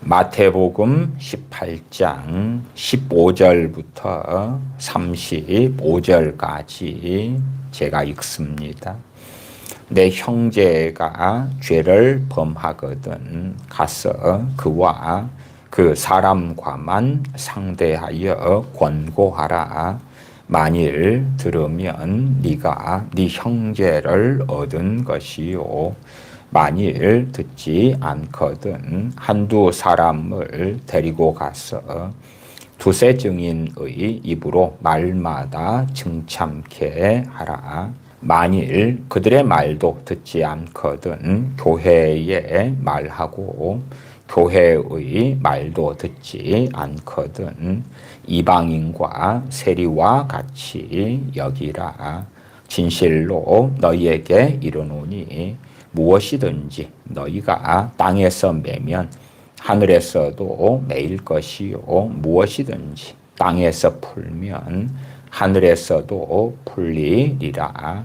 마태복음 18장 15절부터 35절까지 제가 읽습니다. 내 형제가 죄를 범하거든 가서 그와 그 사람과만 상대하여 권고하라. 만일 들으면 네가 네 형제를 얻은 것이요, 만일 듣지 않거든 한두 사람을 데리고 가서 두세 증인의 입으로 말마다 증참케 하라. 만일 그들의 말도 듣지 않거든 교회에 말하고 교회의 말도 듣지 않거든 이방인과 세리와 같이 여기라. 진실로 너희에게 이르노니 무엇이든지 너희가 땅에서 매면 하늘에서도 매일 것이요, 무엇이든지 땅에서 풀면 하늘에서도 풀리리라.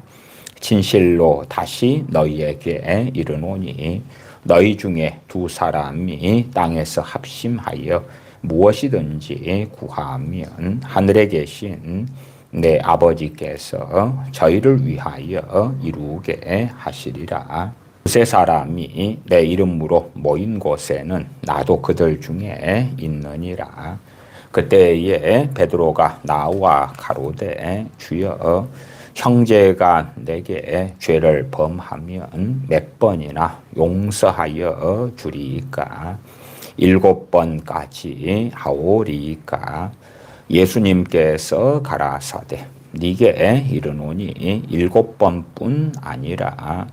진실로 다시 너희에게 이르노니 너희 중에 두 사람이 땅에서 합심하여 무엇이든지 구하면 하늘에 계신 내 아버지께서 저희를 위하여 이루게 하시리라. 두세 사람이 내 이름으로 모인 곳에는 나도 그들 중에 있느니라. 그때에 베드로가 나와 가로되 주여, 형제가 내게 죄를 범하면 몇 번이나 용서하여 주리이까? 7번까지 하오리이까? 예수님께서 가라사대 네게 이르노니 7번뿐 아니라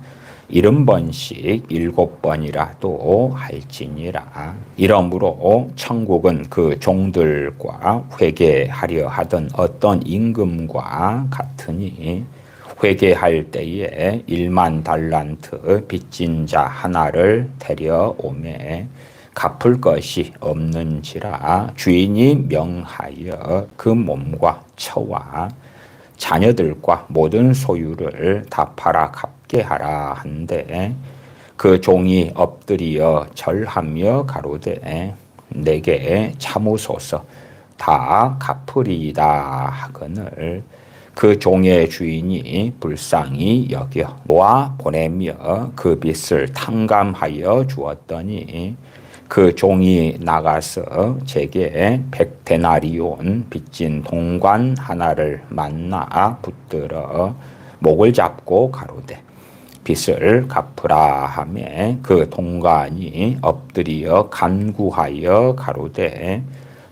70번씩 7번이라도 할지니라. 이러므로 천국은 그 종들과 회개하려 하던 어떤 임금과 같으니 회개할 때에 1만 달란트 빚진 자 하나를 데려오매 갚을 것이 없는지라 주인이 명하여 그 몸과 처와 자녀들과 모든 소유를 다 팔아 갚게 하라 한데, 그 종이 엎드려 절하며 가로되 내게 참으소서 다 갚으리이다 하거늘 그 종의 주인이 불쌍히 여겨 모아 보내며 그 빚을 탕감하여 주었더니 그 종이 나가서 제게 100데나리온 빚진 동관 하나를 만나 붙들어 목을 잡고 가로되 빚을 갚으라 하며 그 동관이 엎드려 간구하여 가로되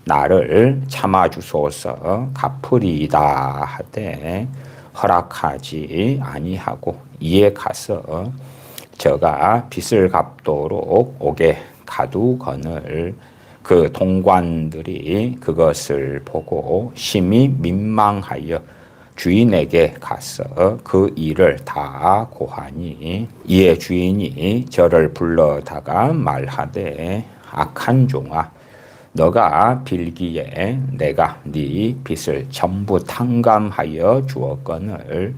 나를 참아주소서 갚으리이다 하되 허락하지 아니하고 이에 가서 저가 빚을 갚도록 오게 가두거늘 그 동관들이 그것을 보고 심히 민망하여 주인에게 가서 그 일을 다 고하니, 이에 주인이 저를 불러다가 말하되 악한 종아, 너가 빌기에 내가 네 빚을 전부 탕감하여 주었거늘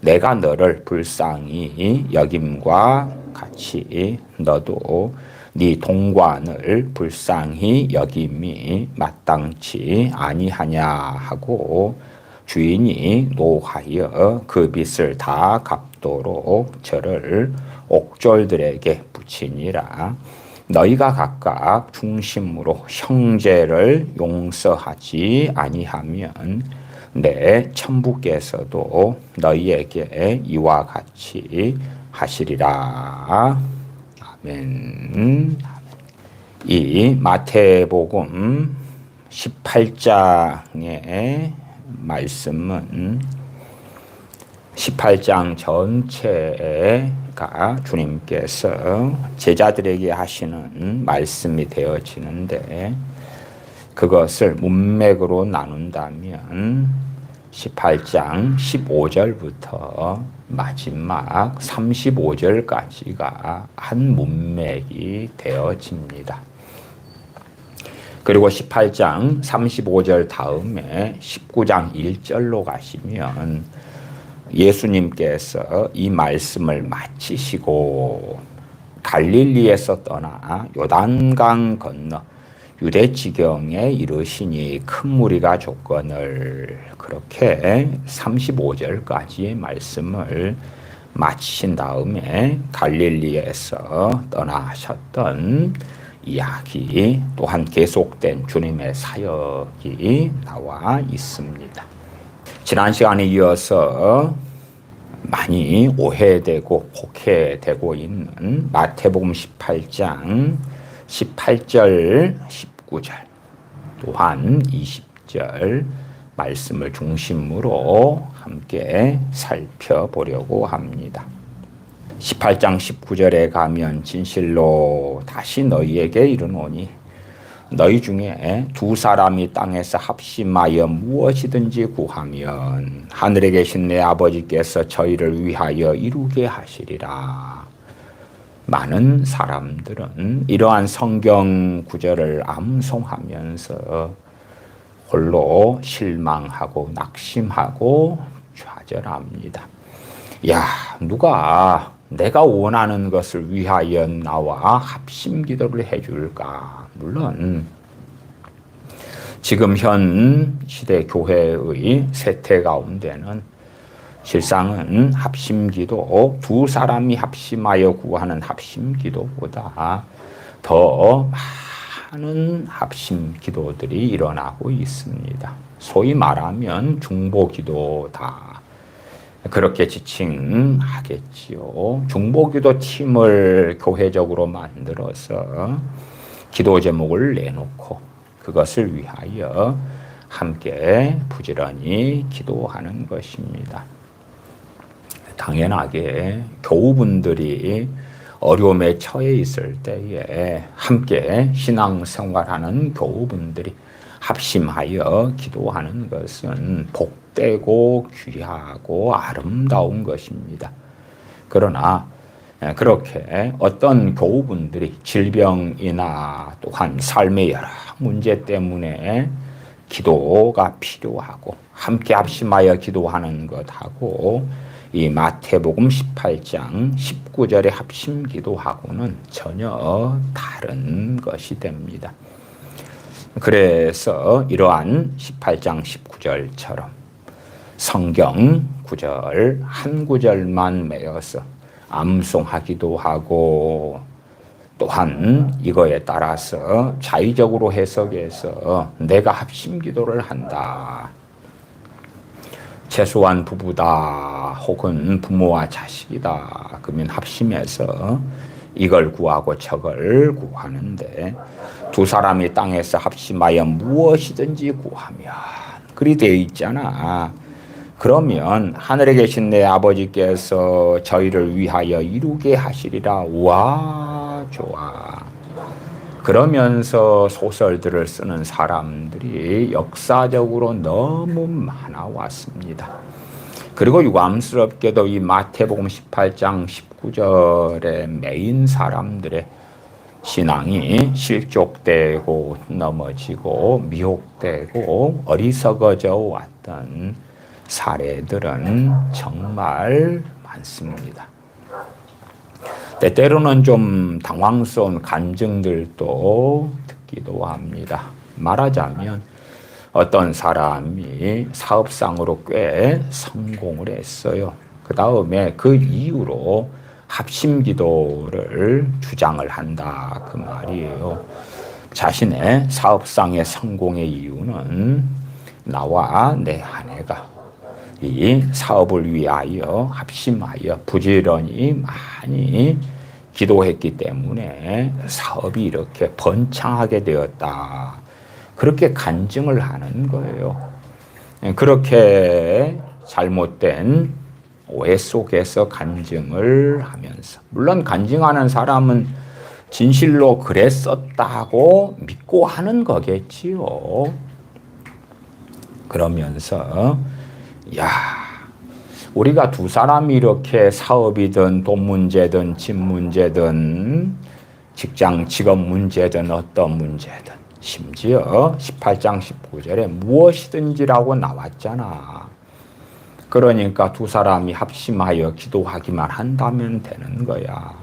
내가 너를 불쌍히 여김과 같이 너도 네 동관을 불쌍히 여김이 마땅치 아니하냐 하고 주인이 노하여 그 빚을 다 갚도록 저를 옥졸들에게 붙이니라. 너희가 각각 중심으로 형제를 용서하지 아니하면 내 천부께서도 너희에게 이와 같이 하시리라. 아멘. 이 마태복음 18장의 말씀은 18장 전체가 주님께서 제자들에게 하시는 말씀이 되어지는데, 그것을 문맥으로 나눈다면 18장 15절부터 마지막 35절까지가 한 문맥이 되어집니다. 그리고 18장 35절 다음에 19장 1절로 가시면 예수님께서 이 말씀을 마치시고 갈릴리에서 떠나 요단강 건너 유대 지경에 이르시니 큰 무리가 조건을 그렇게 35절까지의 말씀을 마치신 다음에 갈릴리에서 떠나셨던 이야기 또한 계속된 주님의 사역이 나와 있습니다. 지난 시간에 이어서 많이 오해되고 폭해되고 있는 마태복음 18장 18절, 19절 또한 20절 말씀을 중심으로 함께 살펴보려고 합니다. 18장 19절에 가면 진실로 다시 너희에게 이르노니 너희 중에 두 사람이 땅에서 합심하여 무엇이든지 구하면 하늘에 계신 내 아버지께서 저희를 위하여 이루게 하시리라. 많은 사람들은 이러한 성경 구절을 암송하면서 홀로 실망하고 낙심하고 좌절합니다. 야, 누가 내가 원하는 것을 위하여 나와 합심 기도를 해줄까? 물론 지금 현 시대 교회의 세태 가운데는 실상은 합심기도 두 사람이 합심하여 구하는 합심기도보다 더 많은 합심기도들이 일어나고 있습니다. 소위 말하면 중보기도다. 그렇게 지칭하겠지요. 중보기도 팀을 교회적으로 만들어서 기도 제목을 내놓고 그것을 위하여 함께 부지런히 기도하는 것입니다. 당연하게 교우분들이 어려움에 처해 있을 때에 함께 신앙생활하는 교우분들이 합심하여 기도하는 것은 복되고 귀하고 아름다운 것입니다. 그러나 그렇게 어떤 교우분들이 질병이나 또한 삶의 여러 문제 때문에 기도가 필요하고 함께 합심하여 기도하는 것하고 이 마태복음 18장 19절의 합심 기도하고는 전혀 다른 것이 됩니다. 그래서 이러한 18장 19절처럼 성경 구절 한 구절만 메어서 암송하기도 하고 또한 이거에 따라서 자의적으로 해석해서 내가 합심 기도를 한다. 최소한 부부다 혹은 부모와 자식이다 그러면 합심해서 이걸 구하고 저걸 구하는데 두 사람이 땅에서 합심하여 무엇이든지 구하면 그리 되어 있잖아. 그러면 하늘에 계신 내 아버지께서 저희를 위하여 이루게 하시리라. 와, 좋아. 그러면서 소설들을 쓰는 사람들이 역사적으로 너무 많아 왔습니다. 그리고 유감스럽게도 이 마태복음 18장 19절의 메인 사람들의 신앙이 실족되고 넘어지고 미혹되고 어리석어져 왔던 사례들은 정말 많습니다. 때때로는 좀 당황스러운 간증들도 듣기도 합니다. 말하자면 어떤 사람이 사업상으로 꽤 성공을 했어요. 그 다음에 그 이후로 합심기도를 주장을 한다 그 말이에요. 자신의 사업상의 성공의 이유는 나와 내 아내가 이 사업을 위하여 합심하여 부지런히 많이 기도했기 때문에 사업이 이렇게 번창하게 되었다. 그렇게 간증을 하는 거예요. 그렇게 잘못된 오해 속에서 간증을 하면서 물론 간증하는 사람은 진실로 그랬었다고 믿고 하는 거겠지요. 그러면서 야, 우리가 두 사람이 이렇게 사업이든 돈 문제든 집 문제든 직장 직업 문제든 어떤 문제든 심지어 18장 19절에 무엇이든지라고 나왔잖아. 그러니까 두 사람이 합심하여 기도하기만 한다면 되는 거야.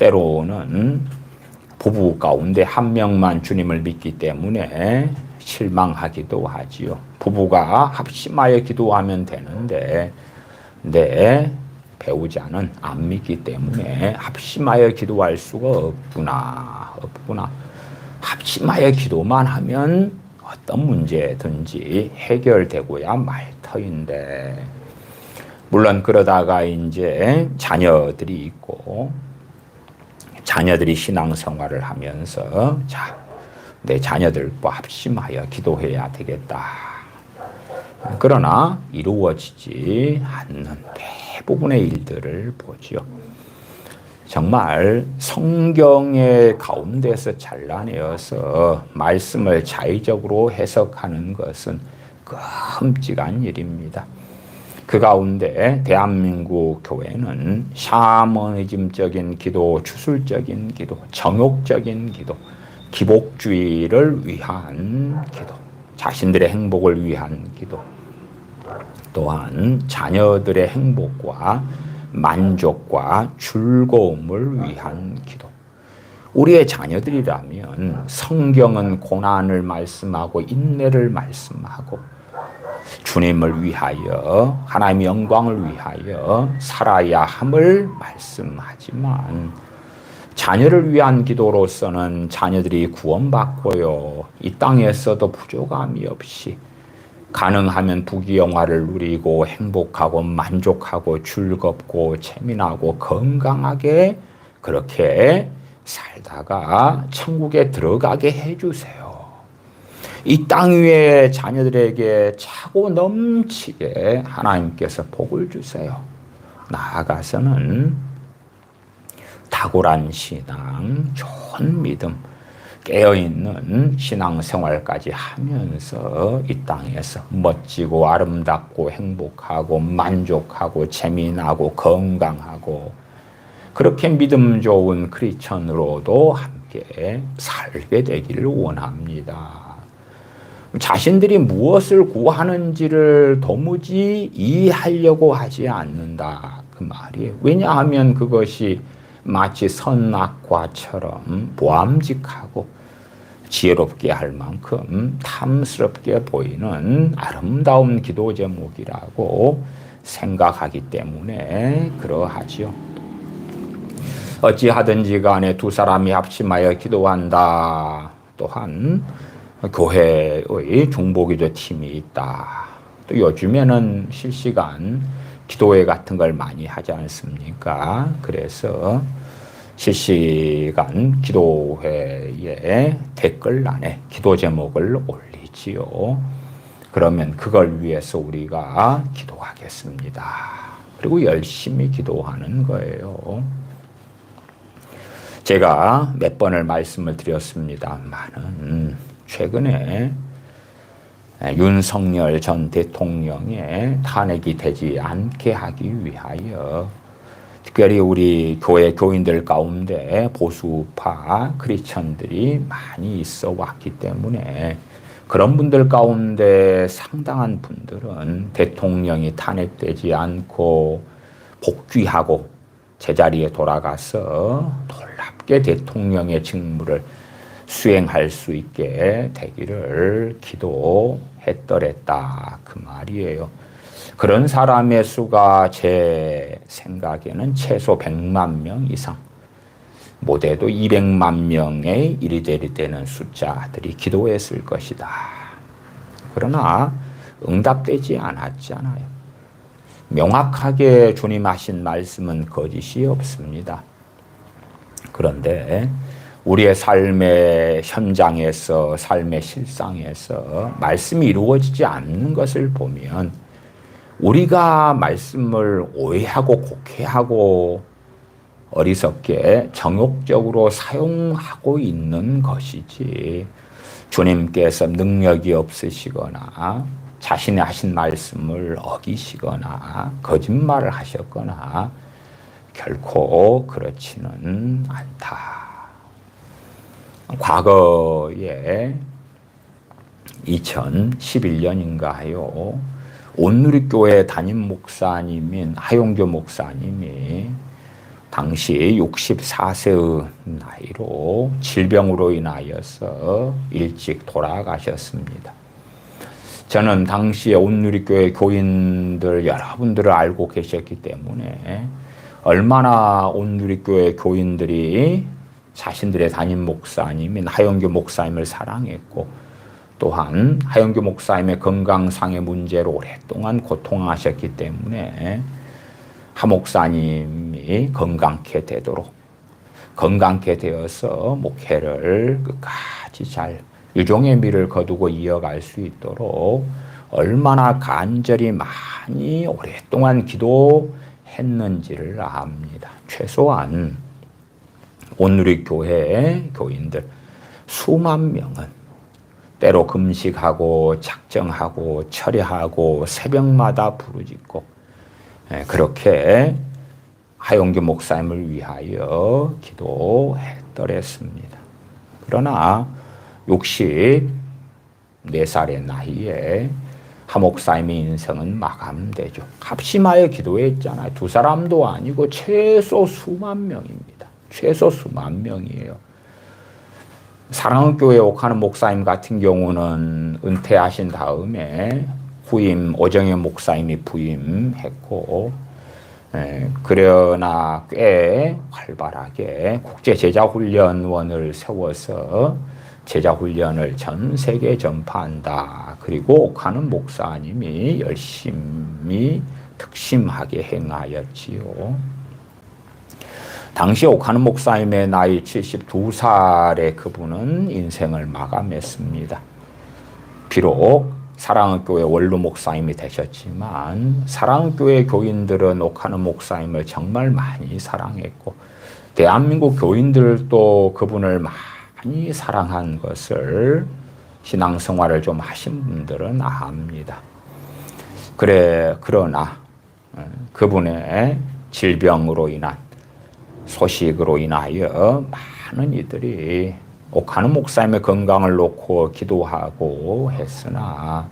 때로는 부부 가운데 한 명만 주님을 믿기 때문에 실망하기도 하지요. 부부가 합심하여 기도하면 되는데 내 배우자는 안 믿기 때문에 합심하여 기도할 수가 없구나. 합심하여 기도만 하면 어떤 문제든지 해결되고야 말 터인데, 물론 그러다가 이제 자녀들이 있고 자녀들이 신앙생활을 하면서 내 자녀들과 합심하여 기도해야 되겠다. 그러나 이루어지지 않는 대부분의 일들을 보지요. 정말 성경의 가운데서 잘라내어서 말씀을 자의적으로 해석하는 것은 끔찍한 일입니다. 그 가운데 대한민국 교회는 샤머니즘적인 기도, 주술적인 기도, 정욕적인 기도, 기복주의를 위한 기도, 자신들의 행복을 위한 기도, 또한 자녀들의 행복과 만족과 즐거움을 위한 기도. 우리의 자녀들이라면 성경은 고난을 말씀하고 인내를 말씀하고 주님을 위하여, 하나님의 영광을 위하여 살아야 함을 말씀하지만, 자녀를 위한 기도로서는 자녀들이 구원받고요, 이 땅에서도 부족함이 없이 가능하면 부귀영화를 누리고 행복하고 만족하고 즐겁고 재미나고 건강하게 그렇게 살다가 천국에 들어가게 해주세요. 이 땅 위에 자녀들에게 차고 넘치게 하나님께서 복을 주세요. 나아가서는 탁월한 신앙, 좋은 믿음, 깨어있는 신앙생활까지 하면서 이 땅에서 멋지고 아름답고 행복하고 만족하고 재미나고 건강하고 그렇게 믿음 좋은 크리스천으로도 함께 살게 되기를 원합니다. 자신들이 무엇을 구하는지를 도무지 이해하려고 하지 않는다, 그 말이에요. 왜냐하면 그것이 마치 선악과처럼 보암직하고 지혜롭게 할 만큼 탐스럽게 보이는 아름다운 기도 제목이라고 생각하기 때문에 그러하지요. 어찌하든지 간에 두 사람이 합심하여 기도한다. 또한 교회의 중보기도 팀이 있다. 또 요즘에는 실시간 기도회 같은 걸 많이 하지 않습니까? 그래서 실시간 기도회의 댓글란에 기도 제목을 올리지요. 그러면 그걸 위해서 우리가 기도하겠습니다. 그리고 열심히 기도하는 거예요. 제가 몇 번을 말씀을 드렸습니다만은 최근에 윤석열 전 대통령의 탄핵이 되지 않게 하기 위하여 특별히 우리 교회 교인들 가운데 보수파 크리스천들이 많이 있어 왔기 때문에 그런 분들 가운데 상당한 분들은 대통령이 탄핵되지 않고 복귀하고 제자리에 돌아가서 놀랍게 대통령의 직무를 수행할 수 있게 되기를 기도했더랬다, 그 말이에요. 그런 사람의 수가 제 생각에는 최소 100만 명 이상, 못해도 200만 명의 이리저리 되는 숫자들이 기도했을 것이다. 그러나 응답되지 않았잖아요. 명확하게 주님 하신 말씀은 거짓이 없습니다. 그런데 우리의 삶의 현장에서, 삶의 실상에서 말씀이 이루어지지 않는 것을 보면 우리가 말씀을 오해하고 곡해하고 어리석게 정욕적으로 사용하고 있는 것이지, 주님께서 능력이 없으시거나 자신이 하신 말씀을 어기시거나 거짓말을 하셨거나 결코 그렇지는 않다. 과거에 2011년인가요? 온누리교회 담임 목사님인 하용조 목사님이 당시 64세의 나이로 질병으로 인하여서 일찍 돌아가셨습니다. 저는 당시에 온누리교회 교인들 여러분들을 알고 계셨기 때문에 얼마나 온누리교회 교인들이 자신들의 담임 목사님인 하영규 목사님을 사랑했고, 또한 하영규 목사님의 건강상의 문제로 오랫동안 고통하셨기 때문에 하 목사님이 건강케 되어서 목회를 끝까지 잘 유종의 미를 거두고 이어갈 수 있도록 얼마나 간절히 많이 오랫동안 기도했는지를 압니다. 최소한 온누리교회 교인들 수만 명은 때로 금식하고 작정하고 철야하고 새벽마다 부르짖고 그렇게 하영규 목사님을 위하여 기도했더랬습니다. 그러나 64살의 나이에 하 목사님의 인생은 마감되죠. 합심하여 기도했잖아요. 두 사람도 아니고 최소 수만 명입니다. 최소 수만 명이에요. 사랑의 교회 옥하는 목사님 같은 경우는 은퇴하신 다음에 오정현 목사님이 부임했고, 그러나 꽤 활발하게 국제제자훈련원을 세워서 제자훈련을 전 세계에 전파한다. 그리고 옥하는 목사님이 열심히 특심하게 행하였지요. 당시 옥하는 목사님의 나이 72살에 그분은 인생을 마감했습니다. 비록 사랑의 교회 원로 목사님이 되셨지만 사랑의 교회 교인들은 옥하는 목사님을 정말 많이 사랑했고, 대한민국 교인들도 그분을 많이 사랑한 것을 신앙생활을 좀 하신 분들은 압니다. 그러나 그분의 질병으로 인한 소식으로 인하여 많은 이들이 옥하는 목사님의 건강을 놓고 기도하고 했으나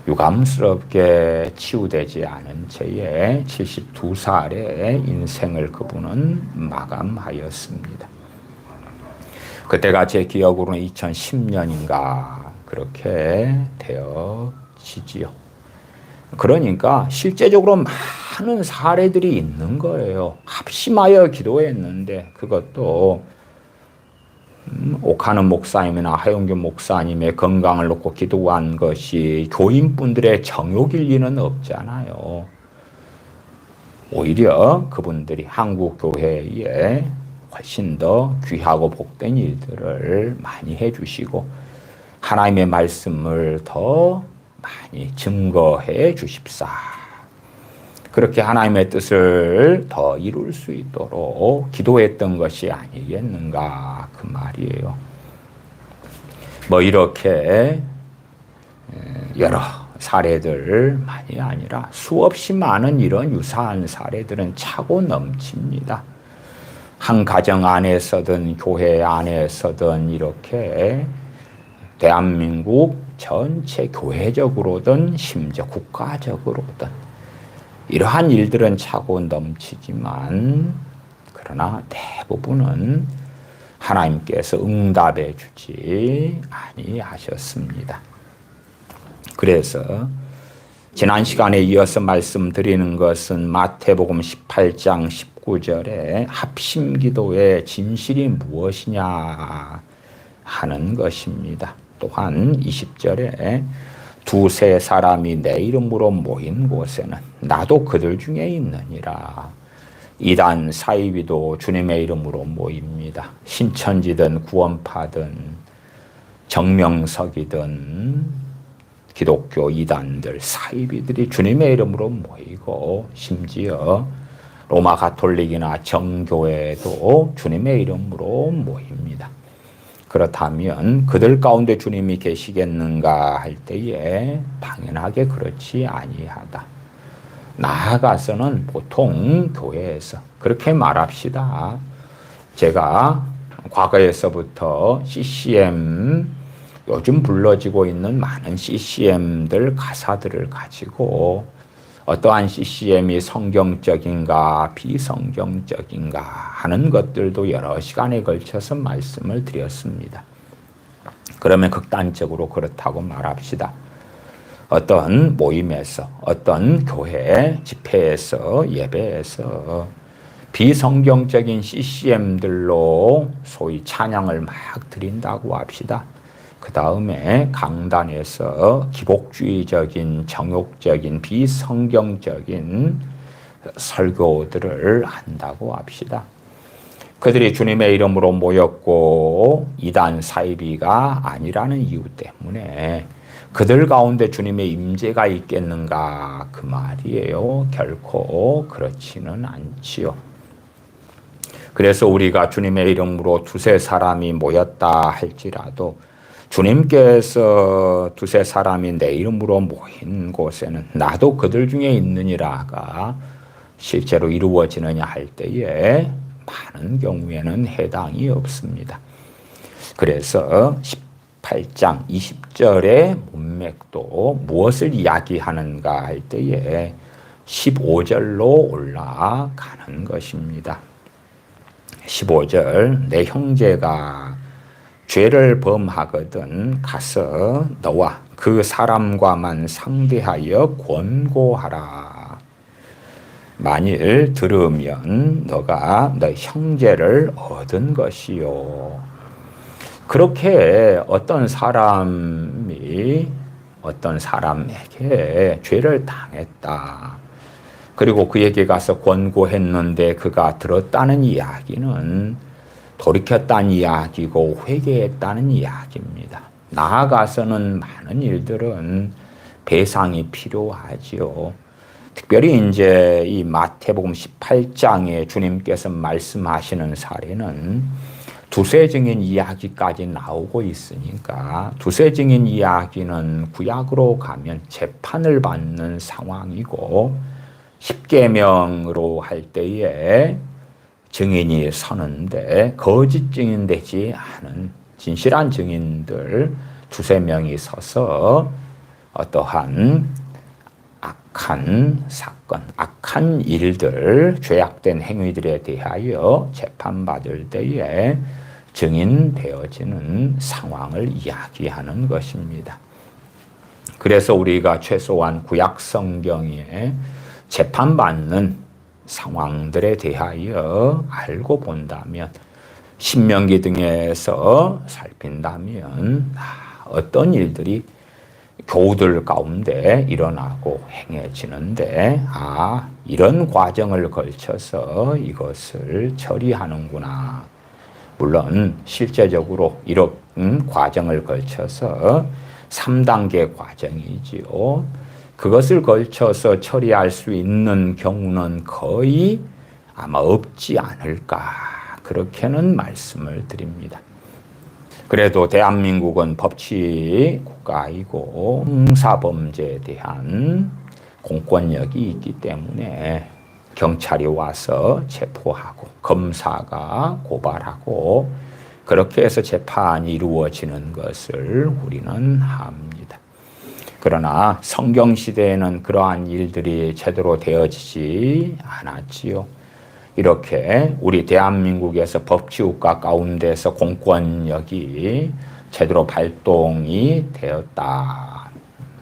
유감스럽게 치유되지 않은 채에 72살의 인생을 그분은 마감하였습니다. 그때가 제 기억으로는 2010년인가 그렇게 되어지지요. 그러니까 실제적으로 많은 사례들이 있는 거예요. 합심하여 기도했는데 그것도 옥하는 목사님이나 하영규 목사님의 건강을 놓고 기도한 것이 교인분들의 정욕일 리는 없잖아요. 오히려 그분들이 한국 교회에 훨씬 더 귀하고 복된 일들을 많이 해주시고 하나님의 말씀을 더 많이 증거해 주십사. 그렇게 하나님의 뜻을 더 이룰 수 있도록 기도했던 것이 아니겠는가 그 말이에요. 뭐 이렇게 여러 사례들만이 아니라 수없이 많은 이런 유사한 사례들은 차고 넘칩니다. 한 가정 안에서든 교회 안에서든 이렇게 대한민국 전체 교회적으로든 심지어 국가적으로든 이러한 일들은 차고 넘치지만 그러나 대부분은 하나님께서 응답해 주지 아니하셨습니다. 그래서 지난 시간에 이어서 말씀드리는 것은 마태복음 18장 19절에 합심기도의 진실이 무엇이냐 하는 것입니다. 또한 20절에 두세 사람이 내 이름으로 모인 곳에는 나도 그들 중에 있느니라. 이단 사이비도 주님의 이름으로 모입니다. 신천지든 구원파든 정명석이든 기독교 이단들 사이비들이 주님의 이름으로 모이고 심지어 로마 가톨릭이나 정교회도 주님의 이름으로 모입니다. 그렇다면 그들 가운데 주님이 계시겠는가 할 때에 당연하게 그렇지 아니하다. 나아가서는 보통 교회에서 그렇게 말합시다. 제가 과거에서부터 CCM, 요즘 불러지고 있는 많은 CCM들 가사들을 가지고 어떠한 CCM이 성경적인가 비성경적인가 하는 것들도 여러 시간에 걸쳐서 말씀을 드렸습니다. 그러면 극단적으로 그렇다고 말합시다. 어떤 모임에서, 어떤 교회 집회에서, 예배에서 비성경적인 CCM들로 소위 찬양을 막 드린다고 합시다. 그 다음에 강단에서 기복주의적인, 정욕적인, 비성경적인 설교들을 한다고 합시다. 그들이 주님의 이름으로 모였고 이단 사이비가 아니라는 이유 때문에 그들 가운데 주님의 임재가 있겠는가 그 말이에요. 결코 그렇지는 않지요. 그래서 우리가 주님의 이름으로 두세 사람이 모였다 할지라도 주님께서 두세 사람이 내 이름으로 모인 곳에는 나도 그들 중에 있느니라가 실제로 이루어지느냐 할 때에 많은 경우에는 해당이 없습니다. 그래서 18장 20절의 문맥도 무엇을 이야기하는가 할 때에 15절로 올라가는 것입니다. 15절 내 형제가 죄를 범하거든 가서 너와 그 사람과만 상대하여 권고하라. 만일 들으면 너가 너 형제를 얻은 것이요. 그렇게 어떤 사람이 어떤 사람에게 죄를 당했다. 그리고 그에게 가서 권고했는데 그가 들었다는 이야기는 돌이켰다는 이야기고 회개했다는 이야기입니다. 나아가서는 많은 일들은 배상이 필요하지요. 특별히 이제 이 마태복음 18장에 주님께서 말씀하시는 사례는 두세 증인 이야기까지 나오고 있으니까 두세 증인 이야기는 구약으로 가면 재판을 받는 상황이고 십계명으로 할 때에 증인이 서는데 거짓 증인 되지 않은 진실한 증인들 두세 명이 서서 어떠한 악한 사건, 악한 일들, 죄악된 행위들에 대하여 재판받을 때에 증인되어지는 상황을 이야기하는 것입니다. 그래서 우리가 최소한 구약 성경에 재판받는 상황들에 대하여 알고 본다면 신명기 등에서 살핀다면 어떤 일들이 교우들 가운데 일어나고 행해지는데 이런 과정을 걸쳐서 이것을 처리하는구나. 물론 실제적으로 이런 과정을 걸쳐서 3단계 과정이지요. 그것을 걸쳐서 처리할 수 있는 경우는 거의 아마 없지 않을까 그렇게는 말씀을 드립니다. 그래도 대한민국은 법치 국가이고 형사범죄에 대한 공권력이 있기 때문에 경찰이 와서 체포하고 검사가 고발하고 그렇게 해서 재판이 이루어지는 것을 우리는 압니다. 그러나 성경시대에는 그러한 일들이 제대로 되어지지 않았지요. 이렇게 우리 대한민국에서 법치국가 가운데서 공권력이 제대로 발동이 되었다.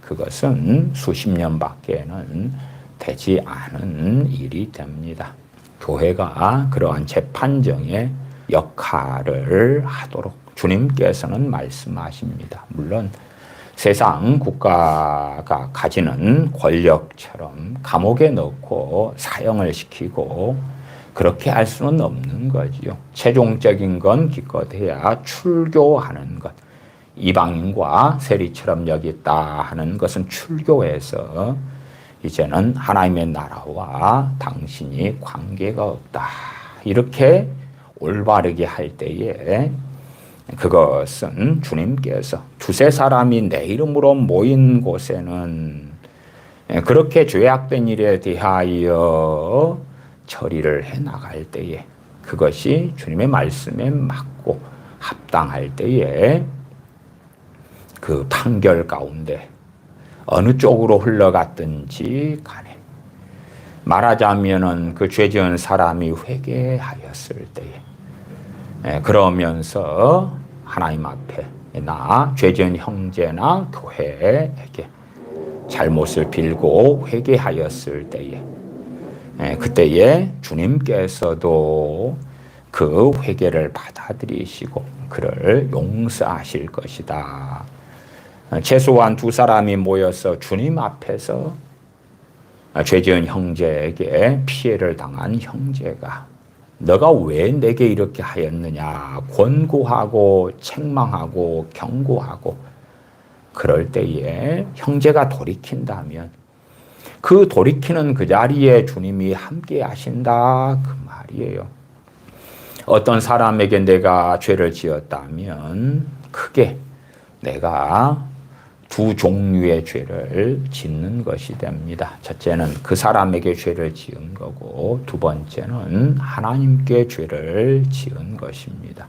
그것은 수십 년밖에는 되지 않은 일이 됩니다. 교회가 그러한 재판정의 역할을 하도록 주님께서는 말씀하십니다. 물론 세상 국가가 가지는 권력처럼 감옥에 넣고 사형을 시키고 그렇게 할 수는 없는 거지요. 최종적인 건 기껏해야 출교하는 것. 이방인과 세리처럼 여겼다 하는 것은 출교해서 이제는 하나님의 나라와 당신이 관계가 없다. 이렇게 올바르게 할 때에 그것은 주님께서 두세 사람이 내 이름으로 모인 곳에는 그렇게 죄악된 일에 대하여 처리를 해나갈 때에 그것이 주님의 말씀에 맞고 합당할 때에 그 판결 가운데 어느 쪽으로 흘러갔든지 간에 말하자면은 그 죄 지은 사람이 회개하였을 때에 그러면서 하나님 앞에 나 죄 지은 형제나 교회에게 잘못을 빌고 회개하였을 때에 그때에 주님께서도 그 회개를 받아들이시고 그를 용서하실 것이다. 최소한 두 사람이 모여서 주님 앞에서 죄 지은 형제에게 피해를 당한 형제가 너가 왜 내게 이렇게 하였느냐 권고하고 책망하고 경고하고 그럴 때에 형제가 돌이킨다면 그 돌이키는 그 자리에 주님이 함께 하신다 그 말이에요. 어떤 사람에게 내가 죄를 지었다면 크게 내가 두 종류의 죄를 짓는 것이 됩니다. 첫째는 그 사람에게 죄를 지은 거고 두 번째는 하나님께 죄를 지은 것입니다.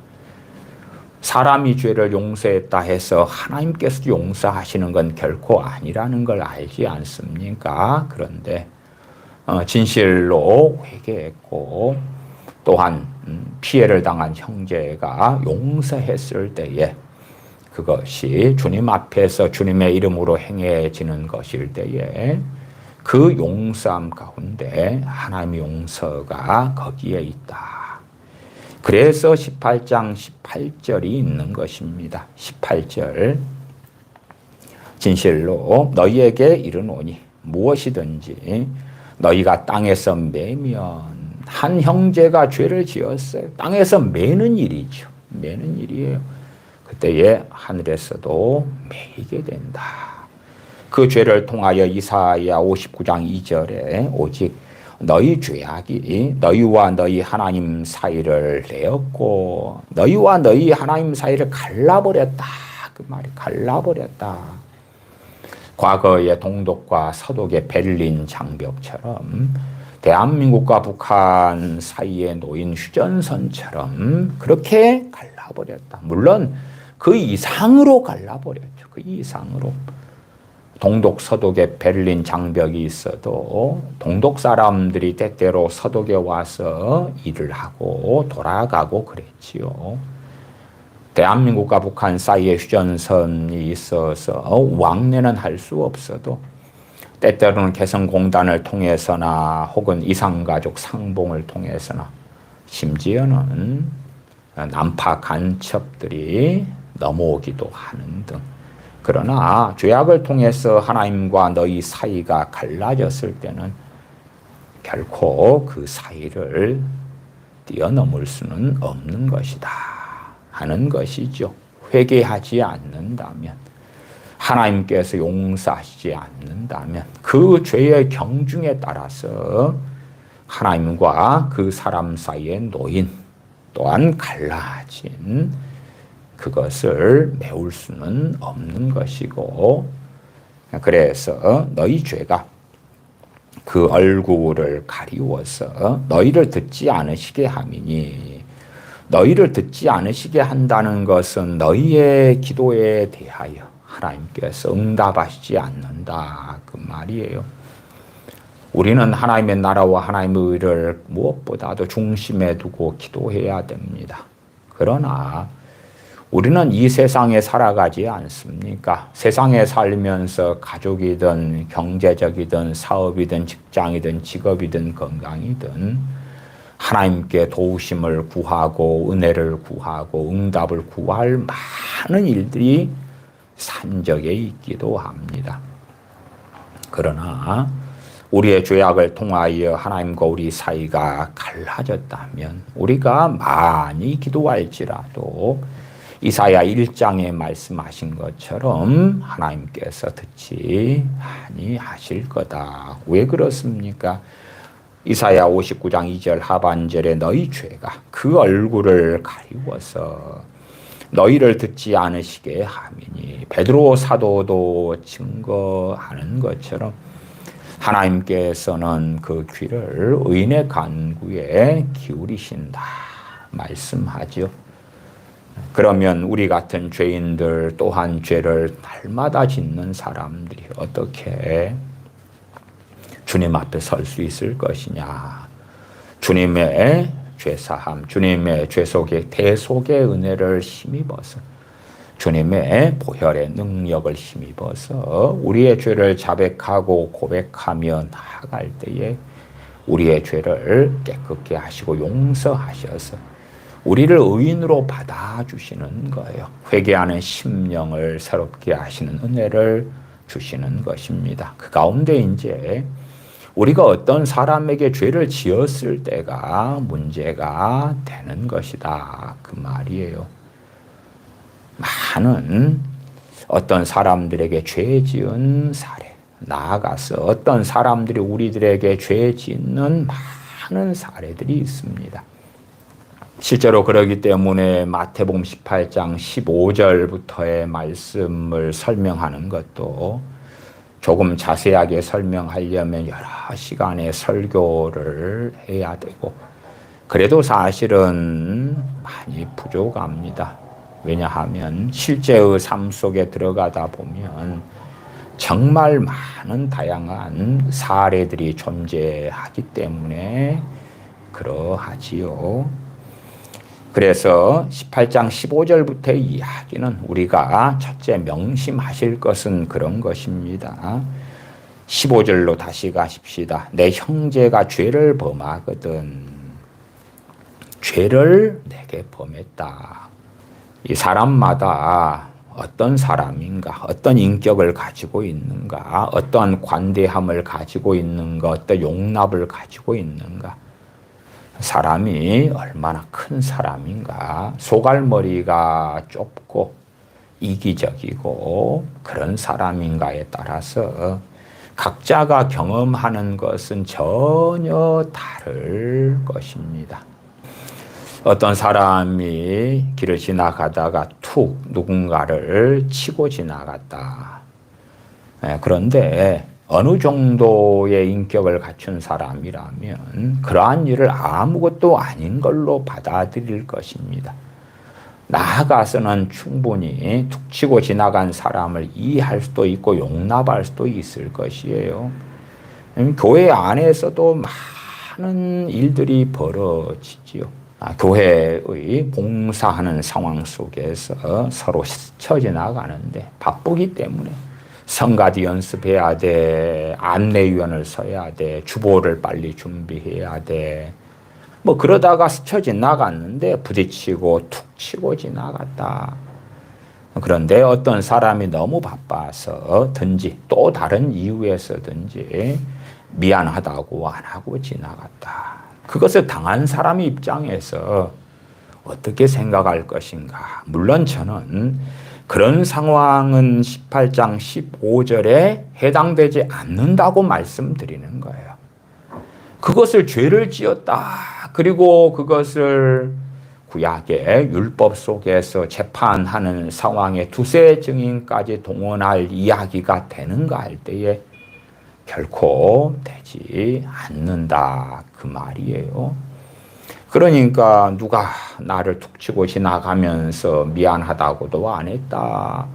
사람이 죄를 용서했다 해서 하나님께서 용서하시는 건 결코 아니라는 걸 알지 않습니까? 그런데 진실로 회개했고 또한 피해를 당한 형제가 용서했을 때에 그것이 주님 앞에서 주님의 이름으로 행해지는 것일 때에 그 용서함 가운데 하나님의 용서가 거기에 있다. 그래서 18장 18절이 있는 것입니다. 18절 진실로 너희에게 이르노니 무엇이든지 너희가 땅에서 매면 한 형제가 죄를 지었어요. 땅에서 매는 일이죠. 매는 일이에요. 그때에 하늘에서도 매이게 된다. 그 죄를 통하여 이사야 59장 2절에 오직 너희 죄악이 너희와 너희 하나님 사이를 내었고 너희와 너희 하나님 사이를 갈라버렸다. 그 말이 갈라버렸다. 과거의 동독과 서독의 베를린 장벽처럼 대한민국과 북한 사이에 놓인 휴전선처럼 그렇게 갈라버렸다. 물론 그 이상으로 갈라버렸죠. 그 이상으로. 동독 서독에 베를린 장벽이 있어도 동독 사람들이 때때로 서독에 와서 일을 하고 돌아가고 그랬지요. 대한민국과 북한 사이에 휴전선이 있어서 왕래는 할 수 없어도 때때로는 개성공단을 통해서나 혹은 이산가족 상봉을 통해서나 심지어는 난파 간첩들이 넘어오기도 하는 등 그러나 죄악을 통해서 하나님과 너희 사이가 갈라졌을 때는 결코 그 사이를 뛰어넘을 수는 없는 것이다 하는 것이죠. 회개하지 않는다면 하나님께서 용서하시지 않는다면 그 죄의 경중에 따라서 하나님과 그 사람 사이에 놓인 또한 갈라진 그것을 메울 수는 없는 것이고 그래서 너희 죄가 그 얼굴을 가리워서 너희를 듣지 않으시게 함이니 너희를 듣지 않으시게 한다는 것은 너희의 기도에 대하여 하나님께서 응답하시지 않는다 그 말이에요. 우리는 하나님의 나라와 하나님의 의를 무엇보다도 중심에 두고 기도해야 됩니다. 그러나 우리는 이 세상에 살아가지 않습니까? 세상에 살면서 가족이든 경제적이든 사업이든 직장이든 직업이든 건강이든 하나님께 도우심을 구하고 은혜를 구하고 응답을 구할 많은 일들이 산적에 있기도 합니다. 그러나 우리의 죄악을 통하여 하나님과 우리 사이가 갈라졌다면 우리가 많이 기도할지라도 이사야 1장에 말씀하신 것처럼 하나님께서 듣지 아니하실 거다. 왜 그렇습니까? 이사야 59장 2절 하반절에 너희 죄가 그 얼굴을 가리워서 너희를 듣지 않으시게 함이니 베드로 사도도 증거하는 것처럼 하나님께서는 그 귀를 의인의 간구에 기울이신다 말씀하죠. 그러면 우리 같은 죄인들 또한 죄를 날마다 짓는 사람들이 어떻게 주님 앞에 설 수 있을 것이냐. 주님의 죄사함, 주님의 죄속의 대속의 은혜를 힘입어서 주님의 보혈의 능력을 힘입어서 우리의 죄를 자백하고 고백하며 나아갈 때에 우리의 죄를 깨끗게 하시고 용서하셔서 우리를 의인으로 받아주시는 거예요. 회개하는 심령을 새롭게 하시는 은혜를 주시는 것입니다. 그 가운데 이제 우리가 어떤 사람에게 죄를 지었을 때가 문제가 되는 것이다. 그 말이에요. 많은 어떤 사람들에게 죄 지은 사례, 나아가서 어떤 사람들이 우리들에게 죄 짓는 많은 사례들이 있습니다. 실제로 그러기 때문에 마태복음 18장 15절부터의 말씀을 설명하는 것도 조금 자세하게 설명하려면 여러 시간의 설교를 해야 되고 그래도 사실은 많이 부족합니다. 왜냐하면 실제의 삶 속에 들어가다 보면 정말 많은 다양한 사례들이 존재하기 때문에 그러하지요. 그래서 18장 15절부터의 이야기는 우리가 첫째 명심하실 것은 그런 것입니다. 15절로 다시 가십시다. 내 형제가 죄를 범하거든 죄를 내게 범했다. 이 사람마다 어떤 사람인가, 어떤 인격을 가지고 있는가, 어떤 관대함을 가지고 있는가, 어떤 용납을 가지고 있는가, 사람이 얼마나 큰 사람인가, 소갈머리가 좁고 이기적이고 그런 사람인가에 따라서 각자가 경험하는 것은 전혀 다를 것입니다. 어떤 사람이 길을 지나가다가 툭 누군가를 치고 지나갔다. 그런데 어느 정도의 인격을 갖춘 사람이라면 그러한 일을 아무것도 아닌 걸로 받아들일 것입니다. 나아가서는 충분히 툭 치고 지나간 사람을 이해할 수도 있고 용납할 수도 있을 것이에요. 교회 안에서도 많은 일들이 벌어지지요. 교회의 봉사하는 상황 속에서 서로 스쳐 지나가는데 바쁘기 때문에 성가대 연습해야 돼, 안내위원을 서야 돼, 주보를 빨리 준비해야 돼. 뭐 그러다가 스쳐 지나갔는데 부딪히고 툭 치고 지나갔다. 그런데 어떤 사람이 너무 바빠서든지 또 다른 이유에서든지 미안하다고 안 하고 지나갔다. 그것을 당한 사람 입장에서 어떻게 생각할 것인가? 물론 저는 그런 상황은 18장 15절에 해당되지 않는다고 말씀드리는 거예요. 그것을 죄를 지었다. 그리고 그것을 구약의 율법 속에서 재판하는 상황에 두세 증인까지 동원할 이야기가 되는가 할 때에 결코 되지 않는다. 그 말이에요. 그러니까 누가 나를 툭 치고 지나가면서 미안하다고도 안 했다.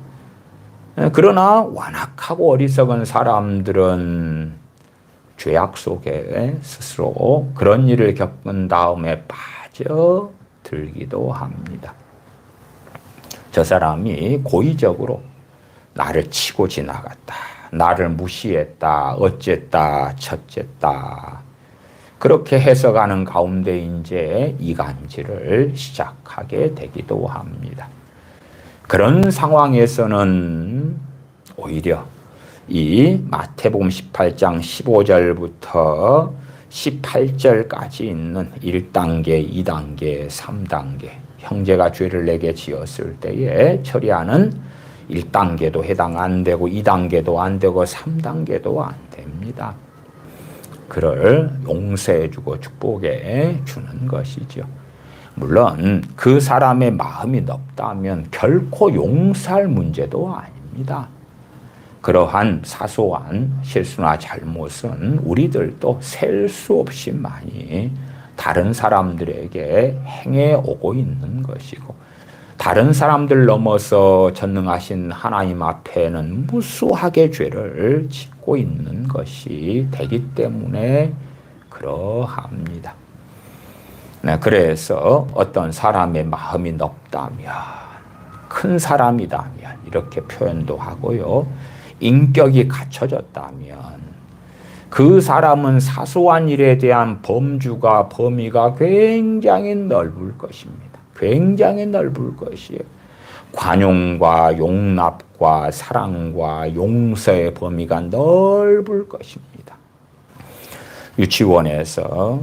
그러나 완악하고 어리석은 사람들은 죄악 속에 스스로 그런 일을 겪은 다음에 빠져들기도 합니다. 저 사람이 고의적으로 나를 치고 지나갔다. 나를 무시했다. 어쨌다. 첫쨌다. 그렇게 해석하는 가운데 이제 이간질을 시작하게 되기도 합니다. 그런 상황에서는 오히려 이 마태복음 18장 15절부터 18절까지 있는 1단계, 2단계, 3단계 형제가 죄를 내게 지었을 때에 처리하는 1단계도 해당 안 되고 2단계도 안 되고 3단계도 안 됩니다. 그를 용서해주고 축복해 주는 것이죠. 물론 그 사람의 마음이 넓다면 결코 용서할 문제도 아닙니다. 그러한 사소한 실수나 잘못은 우리들도 셀 수 없이 많이 다른 사람들에게 행해 오고 있는 것이고 다른 사람들 넘어서 전능하신 하나님 앞에는 무수하게 죄를 짓고 있는 것이 되기 때문에 그러합니다. 네, 그래서 어떤 사람의 마음이 넓다면, 큰 사람이다면 이렇게 표현도 하고요. 인격이 갖춰졌다면 그 사람은 사소한 일에 대한 범위가 굉장히 넓을 것입니다. 굉장히 넓을 것이에요. 관용과 용납과 사랑과 용서의 범위가 넓을 것입니다. 유치원에서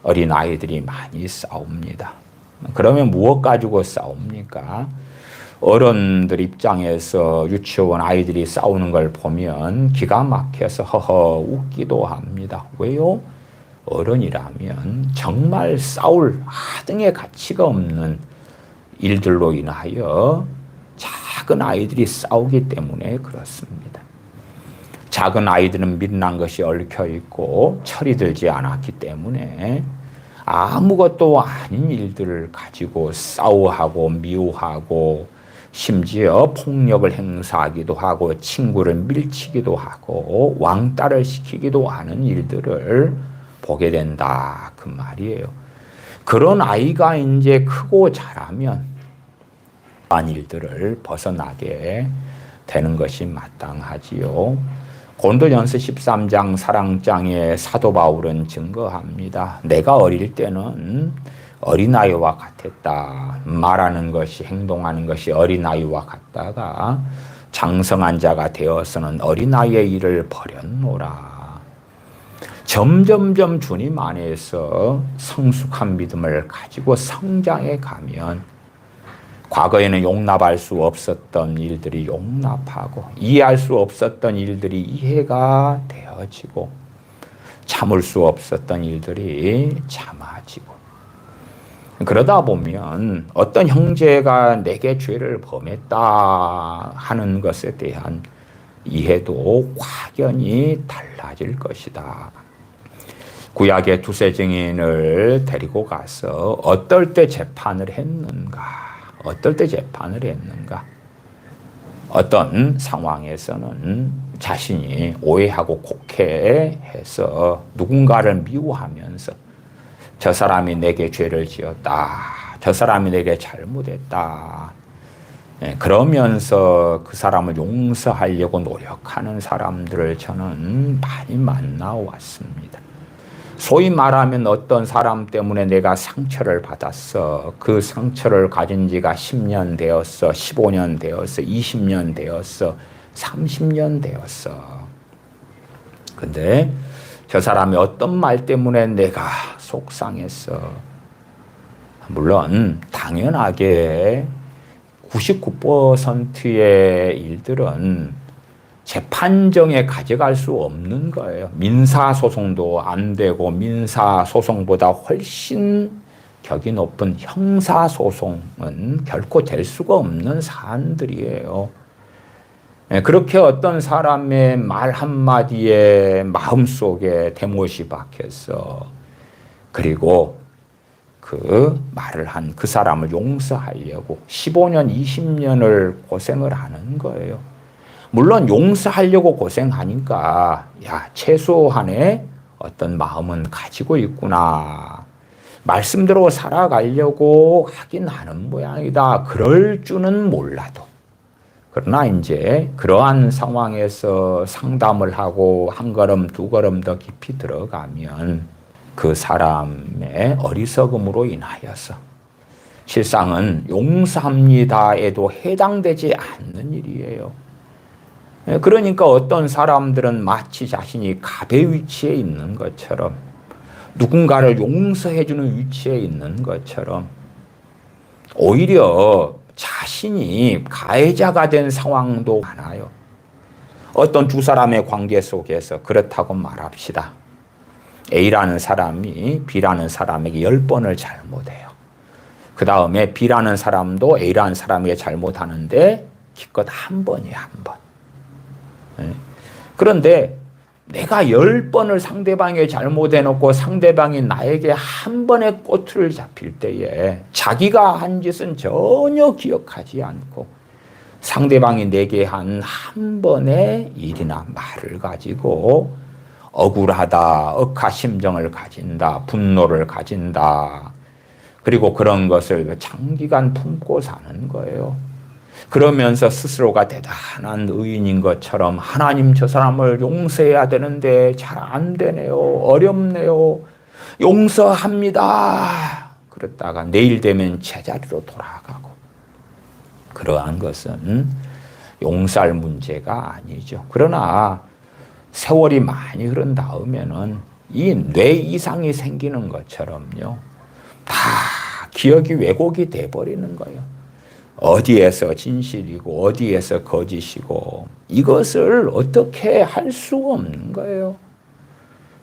어린아이들이 많이 싸웁니다. 그러면 무엇 가지고 싸웁니까? 어른들 입장에서 유치원 아이들이 싸우는 걸 보면 기가 막혀서 허허 웃기도 합니다. 왜요? 어른이라면 정말 싸울 하등의 가치가 없는 일들로 인하여 작은 아이들이 싸우기 때문에 그렇습니다. 작은 아이들은 미련한 것이 얽혀 있고 철이 들지 않았기 때문에 아무것도 아닌 일들을 가지고 싸워하고 미워하고 심지어 폭력을 행사하기도 하고 친구를 밀치기도 하고 왕따를 시키기도 하는 일들을 보게 된다 그 말이에요. 그런 아이가 이제 크고 자라면 그러한 일들을 벗어나게 되는 것이 마땅하지요. 고린도전서 13장 사랑장에 사도 바울은 증거합니다. 내가 어릴 때는 어린아이와 같았다. 말하는 것이, 행동하는 것이 어린아이와 같다가 장성한 자가 되어서는 어린아이의 일을 버렸노라. 점점점 주님 안에서 성숙한 믿음을 가지고 성장해 가면 과거에는 용납할 수 없었던 일들이 용납하고 이해할 수 없었던 일들이 이해가 되어지고 참을 수 없었던 일들이 참아지고 그러다 보면 어떤 형제가 내게 죄를 범했다 하는 것에 대한 이해도 확연히 달라질 것이다. 구약의 두세 증인을 데리고 가서 어떨 때 재판을 했는가? 어떤 상황에서는 자신이 오해하고 곡해해서 누군가를 미워하면서 저 사람이 내게 죄를 지었다. 저 사람이 내게 잘못했다. 그러면서 그 사람을 용서하려고 노력하는 사람들을 저는 많이 만나왔습니다. 소위 말하면 어떤 사람 때문에 내가 상처를 받았어. 그 상처를 가진 지가 10년 되었어. 15년 되었어. 20년 되었어. 30년 되었어. 근데 저 사람이 어떤 말 때문에 내가 속상했어. 물론 당연하게 99%의 일들은 재판정에 가져갈 수 없는 거예요. 민사소송도 안 되고 민사소송보다 훨씬 격이 높은 형사소송은 결코 될 수가 없는 사안들이에요. 그렇게 어떤 사람의 말 한마디에 마음속에 대못이 박혔어. 그리고 그 말을 한 그 사람을 용서하려고 15년, 20년을 고생을 하는 거예요. 물론 용서하려고 고생하니까 야, 최소한의 어떤 마음은 가지고 있구나. 말씀대로 살아가려고 하긴 하는 모양이다. 그럴 줄은 몰라도. 그러나 이제 그러한 상황에서 상담을 하고 한 걸음 두 걸음 더 깊이 들어가면 그 사람의 어리석음으로 인하여서 실상은 용서합니다에도 해당되지 않는 일이에요. 그러니까 어떤 사람들은 마치 자신이 갑의 위치에 있는 것처럼 누군가를 용서해주는 위치에 있는 것처럼 오히려 자신이 가해자가 된 상황도 많아요. 어떤 두 사람의 관계 속에서 그렇다고 말합시다. A라는 사람이 B라는 사람에게 10번을 잘못해요. 그 다음에 B라는 사람도 A라는 사람에게 잘못하는데 기껏 한 번이에요, 한 번. 그런데 내가 10번을 상대방이 잘못해놓고 상대방이 나에게 한 번의 꼬투리를 잡힐 때에 자기가 한 짓은 전혀 기억하지 않고 상대방이 내게 한 번의 일이나 말을 가지고 억울하다, 억하심정을 가진다, 분노를 가진다. 그리고 그런 것을 장기간 품고 사는 거예요. 그러면서 스스로가 대단한 의인인 것처럼 하나님 저 사람을 용서해야 되는데 잘 안 되네요. 어렵네요. 용서합니다. 그랬다가 내일 되면 제자리로 돌아가고. 그러한 것은 용서할 문제가 아니죠. 그러나 세월이 많이 흐른 다음에는 이 뇌 이상이 생기는 것처럼요. 다 기억이 왜곡이 돼버리는 거예요. 어디에서 진실이고 어디에서 거짓이고 이것을 어떻게 할 수가 없는 거예요.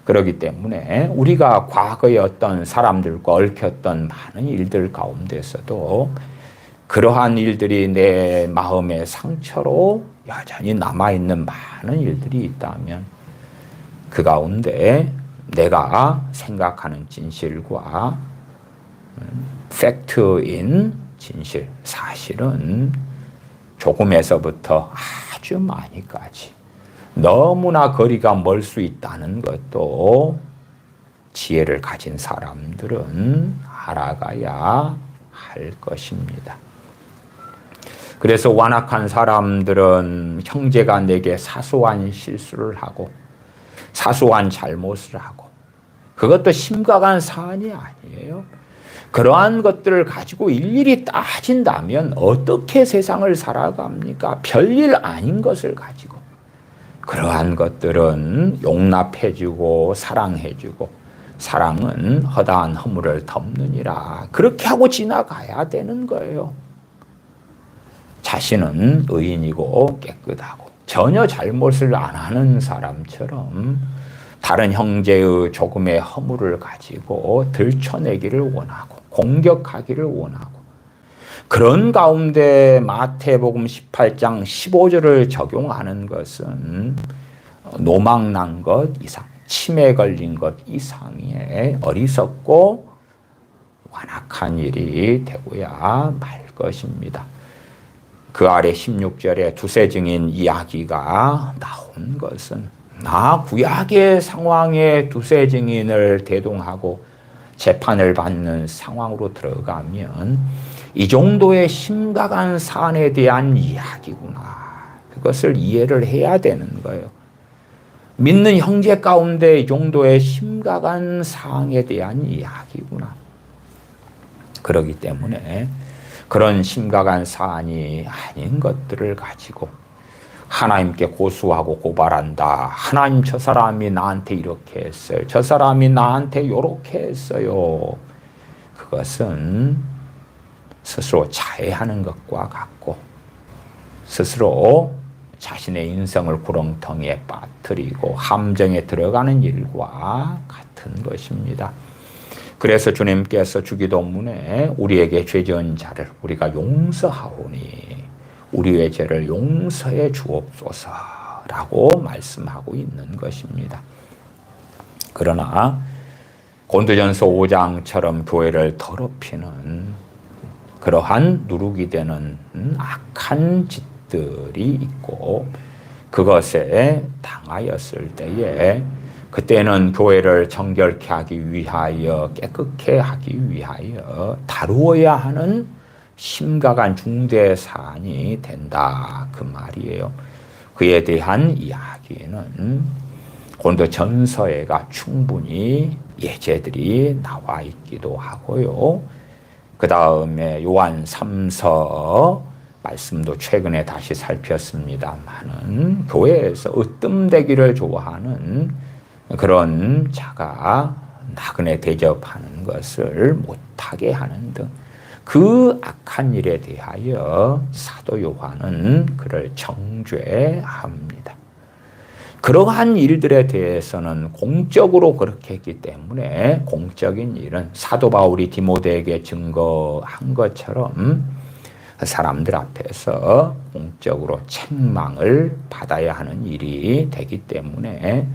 그렇기 때문에 우리가 과거의 어떤 사람들과 얽혔던 많은 일들 가운데서도 그러한 일들이 내 마음의 상처로 여전히 남아있는 많은 일들이 있다면 그 가운데 내가 생각하는 진실과 팩트인 진실, 사실은 조금에서부터 아주 많이까지 너무나 거리가 멀 수 있다는 것도 지혜를 가진 사람들은 알아가야 할 것입니다. 그래서 완악한 사람들은 형제가 내게 사소한 실수를 하고 사소한 잘못을 하고 그것도 심각한 사안이 아니에요. 그러한 것들을 가지고 일일이 따진다면 어떻게 세상을 살아갑니까? 별일 아닌 것을 가지고. 그러한 것들은 용납해주고 사랑해주고 사랑은 허다한 허물을 덮느니라. 그렇게 하고 지나가야 되는 거예요. 자신은 의인이고 깨끗하고 전혀 잘못을 안 하는 사람처럼 다른 형제의 조금의 허물을 가지고 들춰내기를 원하고 공격하기를 원하고 그런 가운데 마태복음 18장 15절을 적용하는 것은 노망난 것 이상, 치매 걸린 것 이상의 어리석고 완악한 일이 되고야 말 것입니다. 그 아래 16절에 두세 증인 이야기가 나온 것은 구약의 상황에 두세 증인을 대동하고 재판을 받는 상황으로 들어가면 이 정도의 심각한 사안에 대한 이야기구나. 그것을 이해를 해야 되는 거예요. 믿는 형제 가운데 이 정도의 심각한 사항에 대한 이야기구나. 그렇기 때문에 그런 심각한 사안이 아닌 것들을 가지고 하나님께 고소하고 고발한다. 하나님 저 사람이 나한테 이렇게 했어요. 저 사람이 나한테 이렇게 했어요. 그것은 스스로 자해하는 것과 같고 스스로 자신의 인생을 구렁텅이에 빠뜨리고 함정에 들어가는 일과 같은 것입니다. 그래서 주님께서 주기도문에 우리에게 죄 지은 자를 우리가 용서하오니 우리의 죄를 용서해 주옵소서라고 말씀하고 있는 것입니다. 그러나 고린도전서 5장처럼 교회를 더럽히는 그러한 누룩이 되는 악한 짓들이 있고 그것에 당하였을 때에 그때는 교회를 정결케 하기 위하여 깨끗게 하기 위하여 다루어야 하는 심각한 중대 사안이 된다 그 말이에요. 그에 대한 이야기는 고린도전서에가 충분히 예제들이 나와 있기도 하고요. 그 다음에 요한 3서 말씀도 최근에 다시 살폈습니다만은 교회에서 으뜸되기를 좋아하는 그런 자가 나그네 대접하는 것을 못하게 하는 등 그 악한 일에 대하여 사도 요한은 그를 정죄합니다. 그러한 일들에 대해서는 공적으로 그렇게 했기 때문에 공적인 일은 사도 바울이 디모데에게 증거한 것처럼 사람들 앞에서 공적으로 책망을 받아야 하는 일이 되기 때문에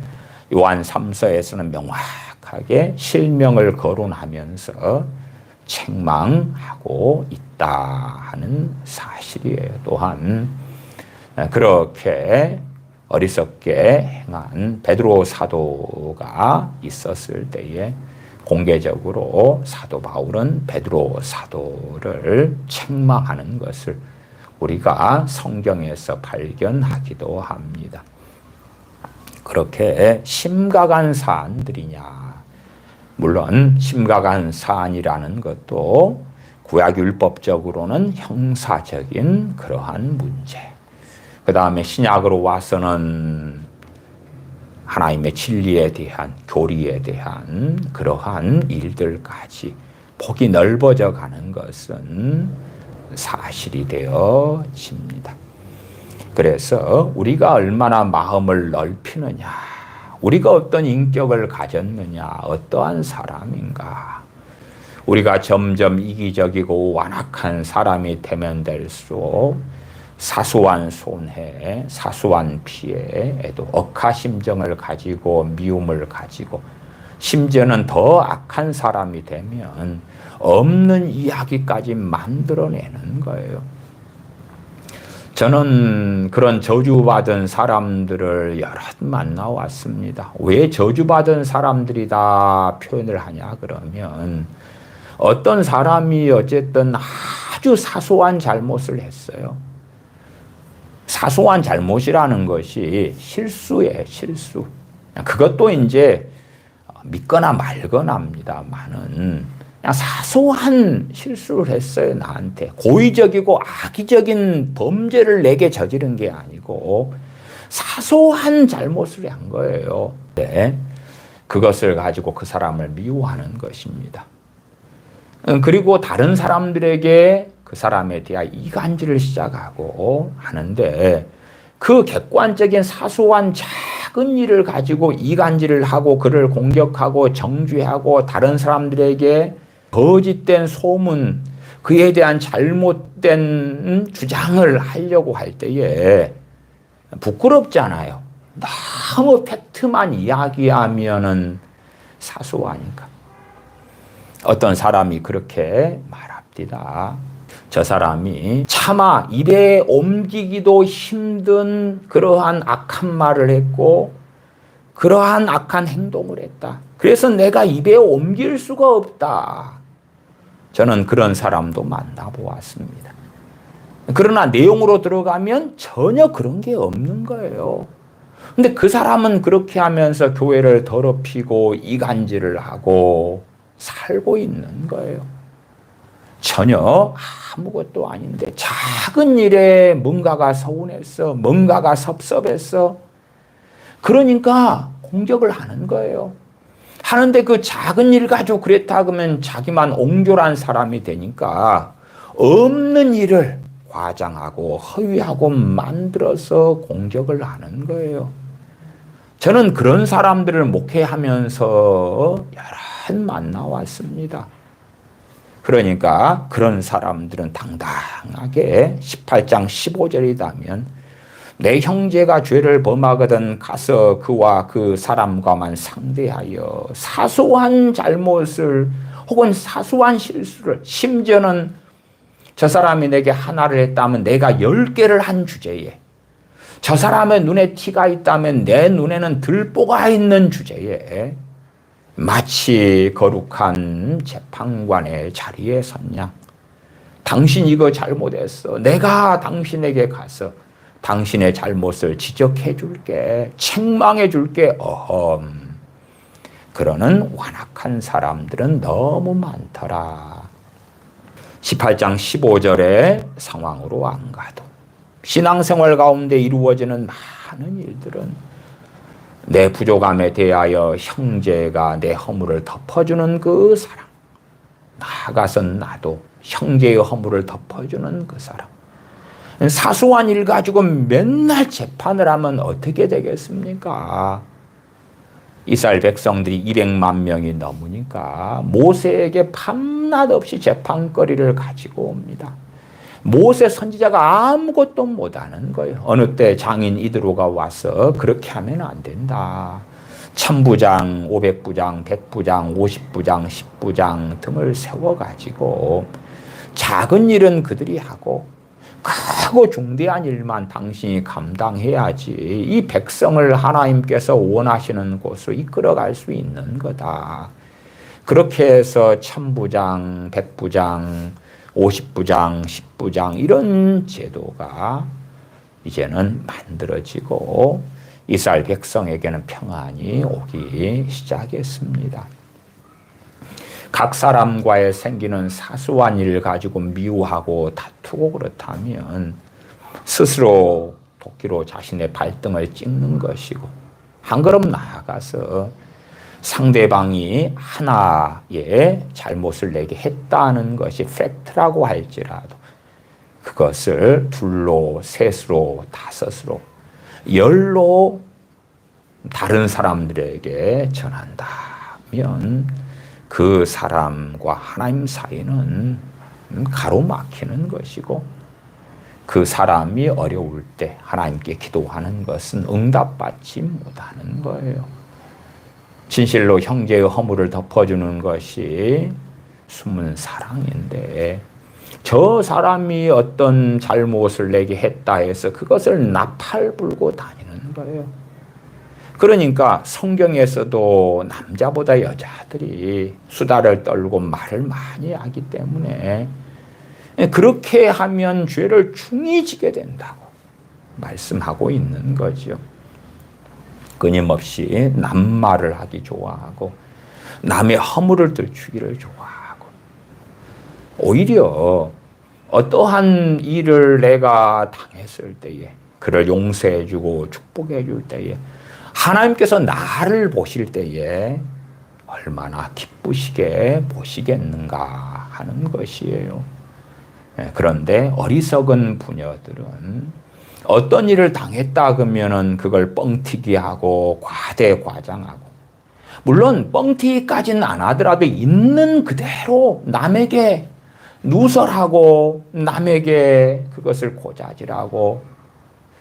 요한 3서에서는 명확하게 실명을 거론하면서 책망하고 있다 하는 사실이에요. 또한 그렇게 어리석게 행한 베드로 사도가 있었을 때에 공개적으로 사도 바울은 베드로 사도를 책망하는 것을 우리가 성경에서 발견하기도 합니다. 그렇게 심각한 사안들이냐? 물론 심각한 사안이라는 것도 구약율법적으로는 형사적인 그러한 문제, 그 다음에 신약으로 와서는 하나님의 진리에 대한, 교리에 대한 그러한 일들까지 폭이 넓어져 가는 것은 사실이 되어집니다. 그래서 우리가 얼마나 마음을 넓히느냐, 우리가 어떤 인격을 가졌느냐, 어떠한 사람인가, 우리가 점점 이기적이고 완악한 사람이 되면 될수록 사소한 손해, 사소한 피해에도 억하심정을 가지고 미움을 가지고 심지어는 더 악한 사람이 되면 없는 이야기까지 만들어내는 거예요. 저는 그런 저주받은 사람들을 여럿 만나왔습니다. 왜 저주받은 사람들이다 표현을 하냐 그러면 어떤 사람이 어쨌든 아주 사소한 잘못을 했어요. 사소한 잘못이라는 것이 실수예요, 실수. 그것도 이제 믿거나 말거나입니다만은 그냥 사소한 실수를 했어요, 나한테. 고의적이고 악의적인 범죄를 내게 저지른 게 아니고 사소한 잘못을 한 거예요. 네. 그것을 가지고 그 사람을 미워하는 것입니다. 그리고 다른 사람들에게 그 사람에 대한 이간질을 시작하고 하는데 그 객관적인 사소한 작은 일을 가지고 이간질을 하고 그를 공격하고 정죄하고 다른 사람들에게 거짓된 소문, 그에 대한 잘못된 주장을 하려고 할 때에 부끄럽잖아요. 너무 팩트만 이야기하면은 사소하니까. 어떤 사람이 그렇게 말합니다. 저 사람이 차마 입에 옮기기도 힘든 그러한 악한 말을 했고 그러한 악한 행동을 했다. 그래서 내가 입에 옮길 수가 없다. 저는 그런 사람도 만나보았습니다. 그러나 내용으로 들어가면 전혀 그런 게 없는 거예요. 근데 그 사람은 그렇게 하면서 교회를 더럽히고 이간질을 하고 살고 있는 거예요. 전혀 아무것도 아닌데 작은 일에 뭔가가 서운했어, 뭔가가 섭섭했어. 그러니까 공격을 하는 거예요. 하는데 그 작은 일 가지고 그랬다 그러면 자기만 옹졸한 사람이 되니까 없는 일을 과장하고 허위하고 만들어서 공격을 하는 거예요. 저는 그런 사람들을 목회하면서 여러 만나왔습니다. 그러니까 그런 사람들은 당당하게 18장 15절이라면 내 형제가 죄를 범하거든 가서 그와 그 사람과만 상대하여 사소한 잘못을 혹은 사소한 실수를, 심지어는 저 사람이 내게 하나를 했다면 내가 10개를 한 주제에, 저 사람의 눈에 티가 있다면 내 눈에는 들보가 있는 주제에 마치 거룩한 재판관의 자리에 섰냐. 당신 이거 잘못했어. 내가 당신에게 가서 당신의 잘못을 지적해 줄게. 책망해 줄게. 그러는 완악한 사람들은 너무 많더라. 18장 15절의 상황으로 안 가도 신앙생활 가운데 이루어지는 많은 일들은 내 부족함에 대하여 형제가 내 허물을 덮어주는 그 사람, 나아가선 나도 형제의 허물을 덮어주는 그 사람. 사소한 일 가지고 맨날 재판을 하면 어떻게 되겠습니까? 이스라엘 백성들이 200만 명이 넘으니까 모세에게 밤낮 없이 재판거리를 가지고 옵니다. 모세 선지자가 아무것도 못하는 거예요. 어느 때 장인 이드로가 와서 그렇게 하면 안 된다. 1000부장, 500부장, 100부장, 50부장, 10부장 등을 세워가지고 작은 일은 그들이 하고 크고 중대한 일만 당신이 감당해야지 이 백성을 하나님께서 원하시는 곳으로 이끌어갈 수 있는 거다. 그렇게 해서 1000부장, 100부장, 50부장, 10부장 이런 제도가 이제는 만들어지고 이스라엘 백성에게는 평안이 오기 시작했습니다. 각 사람과의 생기는 사소한 일을 가지고 미워하고 다투고 그렇다면 스스로 도끼로 자신의 발등을 찍는 것이고 한 걸음 나아가서 상대방이 하나의 잘못을 내게 했다는 것이 팩트라고 할지라도 그것을 둘로, 셋으로, 다섯으로, 열로 다른 사람들에게 전한다면 그 사람과 하나님 사이는 가로막히는 것이고 그 사람이 어려울 때 하나님께 기도하는 것은 응답받지 못하는 거예요. 진실로 형제의 허물을 덮어주는 것이 숨은 사랑인데 저 사람이 어떤 잘못을 내게 했다 해서 그것을 나팔 불고 다니는 거예요. 그러니까 성경에서도 남자보다 여자들이 수다를 떨고 말을 많이 하기 때문에 그렇게 하면 죄를 중히 지게 된다고 말씀하고 있는 거죠. 끊임없이 남말을 하기 좋아하고 남의 허물을 들추기를 좋아하고 오히려 어떠한 일을 내가 당했을 때에 그를 용서해주고 축복해줄 때에 하나님께서 나를 보실 때에 얼마나 기쁘시게 보시겠는가 하는 것이에요. 그런데 어리석은 부녀들은 어떤 일을 당했다 그러면은 그걸 뻥튀기하고 과대과장하고 물론 뻥튀기까지는 안 하더라도 있는 그대로 남에게 누설하고 남에게 그것을 고자질하고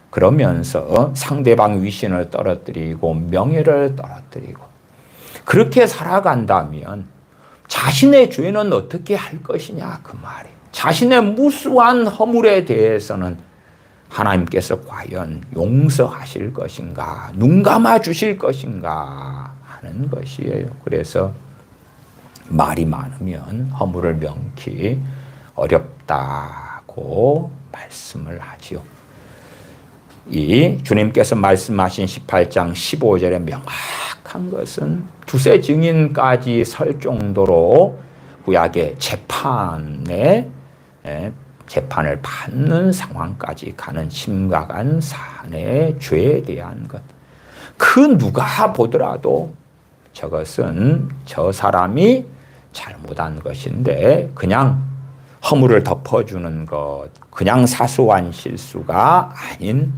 그러면서 상대방 위신을 떨어뜨리고 명예를 떨어뜨리고 그렇게 살아간다면 자신의 죄는 어떻게 할 것이냐 그 말이에요. 자신의 무수한 허물에 대해서는 하나님께서 과연 용서하실 것인가 눈 감아 주실 것인가 하는 것이에요. 그래서 말이 많으면 허물을 명키 어렵다고 말씀을 하지요. 이 주님께서 말씀하신 18장 15절에 명확한 것은 두세 증인까지 설 정도로 구약의 재판을 받는 상황까지 가는 심각한 사안의 죄에 대한 것. 그 누가 보더라도 저것은 저 사람이 잘못한 것인데 그냥 허물을 덮어주는 것, 그냥 사소한 실수가 아닌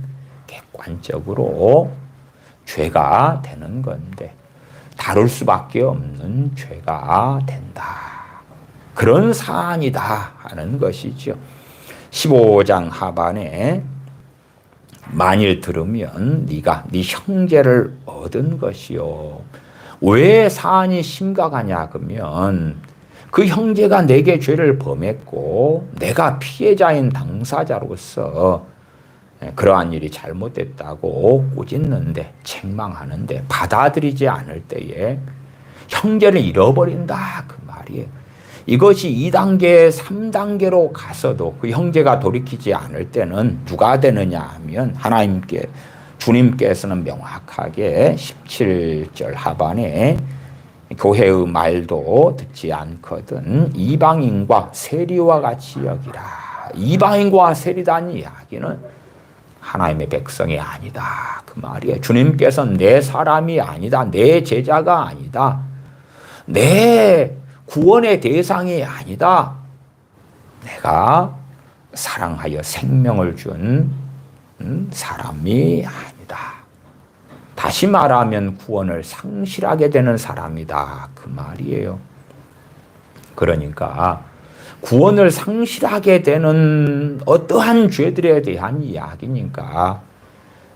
객관적으로 죄가 되는 건데 다룰 수밖에 없는 죄가 된다. 그런 사안이다 하는 것이죠. 15장 하반에 만일 들으면 네가 네 형제를 얻은 것이요. 왜 사안이 심각하냐 그러면 그 형제가 내게 죄를 범했고 내가 피해자인 당사자로서 그러한 일이 잘못됐다고 꾸짖는데 책망하는데 받아들이지 않을 때에 형제를 잃어버린다 그 말이에요. 이것이 2단계, 3단계로 가서도 그 형제가 돌이키지 않을 때는 누가 되느냐 하면 하나님께 주님께서는 명확하게 17절 하반에 교회의 말도 듣지 않거든 이방인과 세리와 같이 여기라. 이방인과 세리라는 이야기는 하나님의 백성이 아니다 그 말이에요. 주님께서는 내 사람이 아니다. 내 제자가 아니다. 내 구원의 대상이 아니다. 내가 사랑하여 생명을 준 사람이 아니다. 다시 말하면 구원을 상실하게 되는 사람이다 그 말이에요. 그러니까 구원을 상실하게 되는 어떠한 죄들에 대한 이야기니까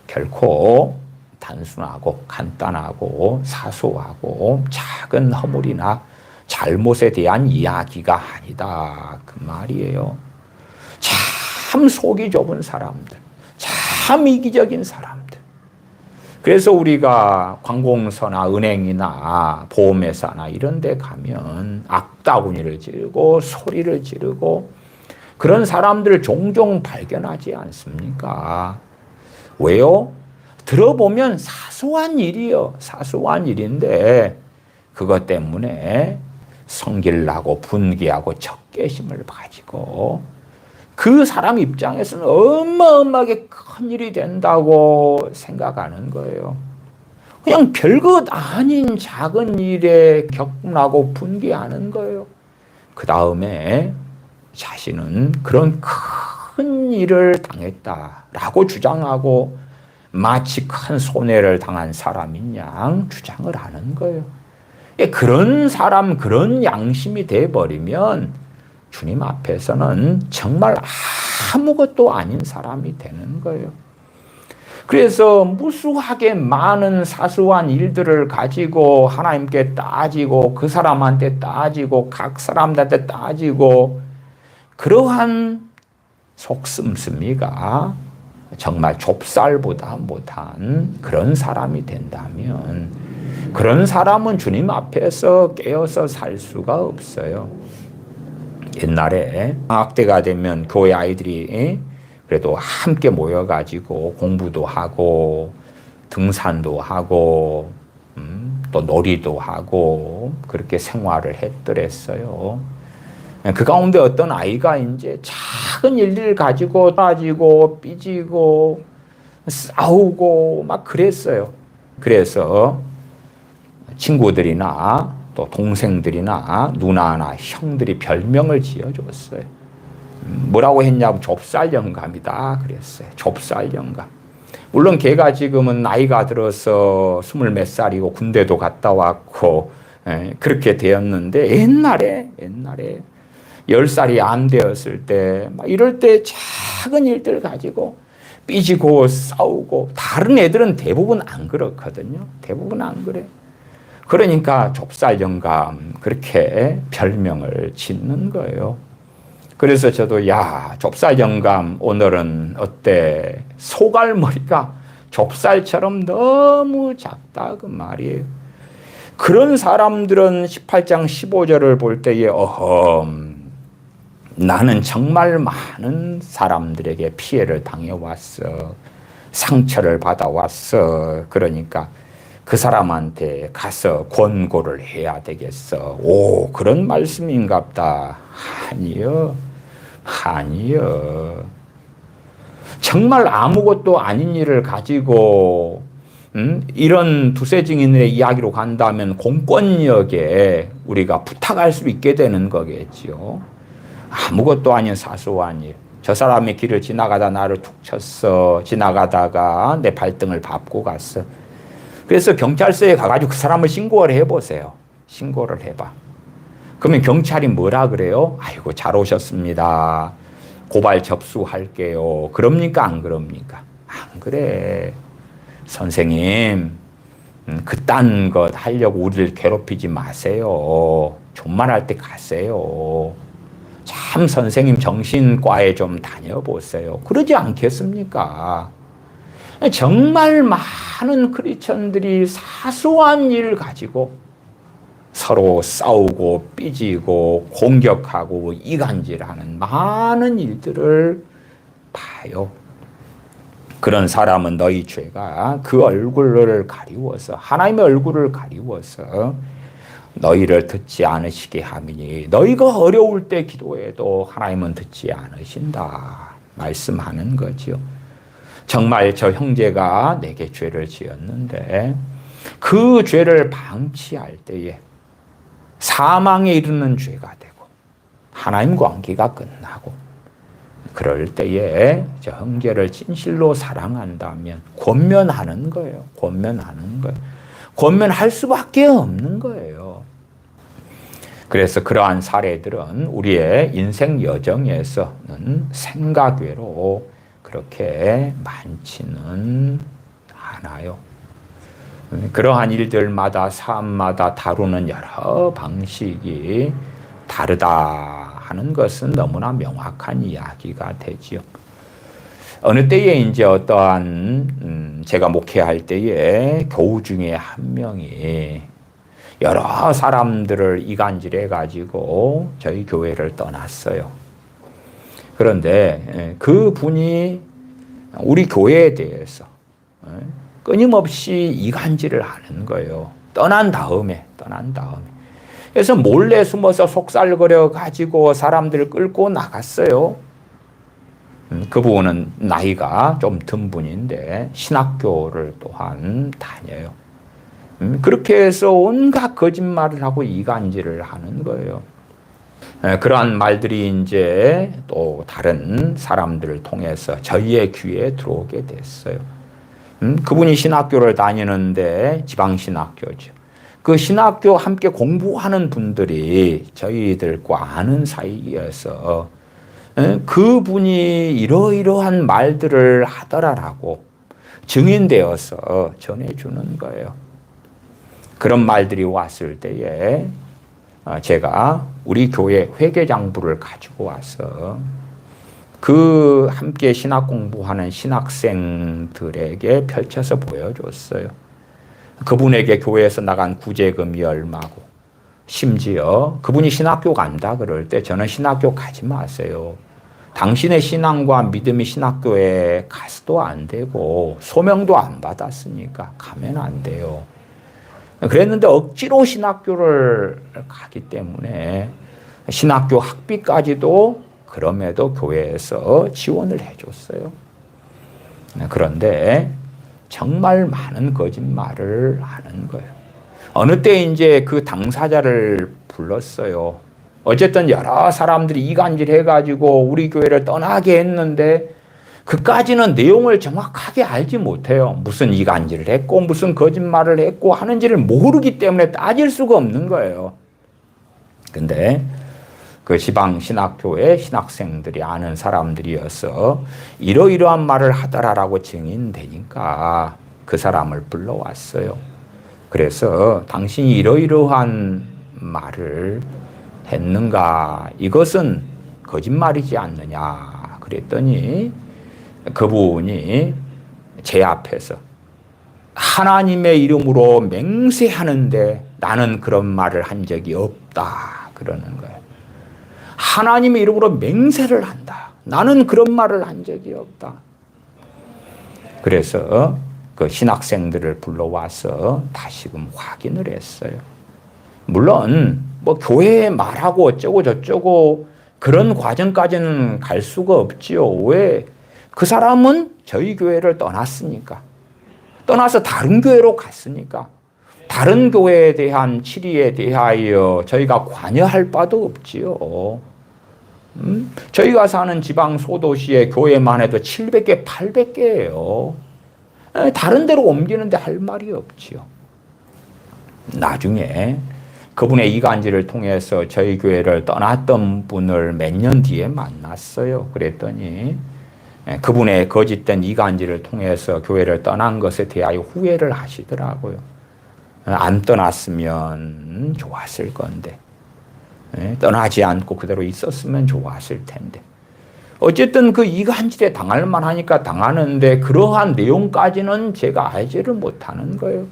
결코 단순하고 간단하고 사소하고 작은 허물이나 잘못에 대한 이야기가 아니다. 그 말이에요. 참 속이 좁은 사람들, 참 이기적인 사람들. 그래서 우리가 관공서나 은행이나 보험회사나 이런 데 가면 악다구니를 지르고 소리를 지르고 그런 사람들을 종종 발견하지 않습니까? 왜요? 들어보면 사소한 일이요. 사소한 일인데 그것 때문에 성질나고 분개하고 적개심을 가지고 그 사람 입장에서는 어마어마하게 큰 일이 된다고 생각하는 거예요. 그냥 별것 아닌 작은 일에 격분하고 분개하는 거예요. 그 다음에 자신은 그런 큰 일을 당했다라고 주장하고 마치 큰 손해를 당한 사람인 양 주장을 하는 거예요. 그런 사람, 그런 양심이 돼버리면 주님 앞에서는 정말 아무것도 아닌 사람이 되는 거예요. 그래서 무수하게 많은 사소한 일들을 가지고 하나님께 따지고 그 사람한테 따지고 각 사람들한테 따지고 그러한 속씀씀이가 정말 좁쌀보다 못한 그런 사람이 된다면 그런 사람은 주님 앞에서 깨어서 살 수가 없어요. 옛날에 방학 때가 되면 교회 아이들이 그래도 함께 모여가지고 공부도 하고 등산도 하고 또 놀이도 하고 그렇게 생활을 했더랬어요. 그 가운데 어떤 아이가 이제 작은 일을 가지고 따지고 삐지고 싸우고 막 그랬어요. 그래서 친구들이나 또 동생들이나 누나나 형들이 별명을 지어줬어요. 뭐라고 했냐면 좁쌀 영감이다 그랬어요. 좁쌀 영감. 물론 걔가 지금은 나이가 들어서 20몇 살이고 군대도 갔다 왔고 그렇게 되었는데 옛날에 10살이 안 되었을 때 막 이럴 때 작은 일들 가지고 삐지고 싸우고 다른 애들은 대부분 안 그렇거든요. 대부분 안 그래. 그러니까 좁쌀 영감 그렇게 별명을 짓는 거예요. 그래서 저도 야 좁쌀 영감 오늘은 어때? 소갈머리가 좁쌀처럼 너무 작다 그 말이에요. 그런 사람들은 18장 15절을 볼 때에 나는 정말 많은 사람들에게 피해를 당해왔어. 상처를 받아왔어. 그러니까 그 사람한테 가서 권고를 해야 되겠어. 오, 그런 말씀인갑다. 아니요. 정말 아무것도 아닌 일을 가지고 이런 두세 증인의 이야기로 간다면 공권력에 우리가 부탁할 수 있게 되는 거겠지요. 아무것도 아닌 사소한 일. 저 사람이 길을 지나가다 나를 툭 쳤어. 지나가다가 내 발등을 밟고 갔어. 그래서 경찰서에 가가지고 그 사람을 신고를 해보세요. 신고를 해봐. 그러면 경찰이 뭐라 그래요? 아이고 잘 오셨습니다. 고발 접수할게요. 그럽니까 안 그럽니까? 안 그래. 선생님 그딴 것 하려고 우리를 괴롭히지 마세요. 존만할 때 가세요. 참 선생님 정신과에 좀 다녀보세요. 그러지 않겠습니까? 정말 많은 크리스천들이 사소한 일을 가지고 서로 싸우고 삐지고 공격하고 이간질하는 많은 일들을 봐요. 그런 사람은 너희 죄가 그 얼굴을 가리워서 하나님의 얼굴을 가리워서 너희를 듣지 않으시게 함이니 너희가 어려울 때 기도해도 하나님은 듣지 않으신다 말씀하는 거죠. 정말 저 형제가 내게 죄를 지었는데 그 죄를 방치할 때에 사망에 이르는 죄가 되고 하나님 관계가 끝나고 그럴 때에 저 형제를 진실로 사랑한다면 권면하는 거예요. 권면할 수밖에 없는 거예요. 그래서 그러한 사례들은 우리의 인생 여정에서는 생각외로 그렇게 많지는 않아요. 그러한 일들마다 삶마다 다루는 여러 방식이 다르다 하는 것은 너무나 명확한 이야기가 되지요. 어느 때에 이제 어떠한 제가 목회할 때에 교우 중에 한 명이 여러 사람들을 이간질해 가지고 저희 교회를 떠났어요. 그런데 그 분이 우리 교회에 대해서 끊임없이 이간질을 하는 거예요. 떠난 다음에. 그래서 몰래 숨어서 속살거려 가지고 사람들을 끌고 나갔어요. 그분은 나이가 좀 든 분인데 신학교를 또한 다녀요. 그렇게 해서 온갖 거짓말을 하고 이간질을 하는 거예요. 그러한 말들이 이제 또 다른 사람들을 통해서 저희의 귀에 들어오게 됐어요. 그분이 신학교를 다니는데 지방신학교죠. 그 신학교 함께 공부하는 분들이 저희들과 아는 사이여서 그분이 이러이러한 말들을 하더라라고 증인되어서 전해주는 거예요. 그런 말들이 왔을 때에 제가 우리 교회 회계장부를 가지고 와서 그 함께 신학 공부하는 신학생들에게 펼쳐서 보여줬어요. 그분에게 교회에서 나간 구제금이 얼마고, 심지어 그분이 신학교 간다 그럴 때 저는 신학교 가지 마세요. 당신의 신앙과 믿음이 신학교에 가서도 안 되고 소명도 안 받았으니까 가면 안 돼요. 그랬는데 억지로 신학교를 가기 때문에 신학교 학비까지도 그럼에도 교회에서 지원을 해줬어요. 그런데 정말 많은 거짓말을 하는 거예요. 어느 때 이제 그 당사자를 불렀어요. 어쨌든 여러 사람들이 이간질 해가지고 우리 교회를 떠나게 했는데 그까지는 내용을 정확하게 알지 못해요. 무슨 이간질을 했고 무슨 거짓말을 했고 하는지를 모르기 때문에 따질 수가 없는 거예요. 근데 그 지방 신학교의 신학생들이 아는 사람들이어서 이러이러한 말을 하더라라고 증인되니까 그 사람을 불러왔어요. 그래서 당신이 이러이러한 말을 했는가? 이것은 거짓말이지 않느냐? 그랬더니 그분이 제 앞에서 하나님의 이름으로 맹세하는데 나는 그런 말을 한 적이 없다 그러는 거예요. 하나님의 이름으로 맹세를 한다. 나는 그런 말을 한 적이 없다. 그래서 그 신학생들을 불러와서 다시금 확인을 했어요. 물론 뭐 교회에 말하고 어쩌고 저쩌고 그런 과정까지는 갈 수가 없지요. 왜? 그 사람은 저희 교회를 떠났으니까. 떠나서 다른 교회로 갔으니까. 다른 교회에 대한 치리에 대하여 저희가 관여할 바도 없지요. 저희가 사는 지방 소도시의 교회만 해도 700개, 800개예요. 다른 데로 옮기는데 할 말이 없지요. 나중에 그분의 이간질을 통해서 저희 교회를 떠났던 분을 몇 년 뒤에 만났어요. 그랬더니 그분의 거짓된 이간질을 통해서 교회를 떠난 것에 대하여 후회를 하시더라고요. 안 떠났으면 좋았을 건데, 떠나지 않고 그대로 있었으면 좋았을 텐데. 어쨌든 그 이간질에 당할 만하니까 당하는데 그러한 내용까지는 제가 알지를 못하는 거예요.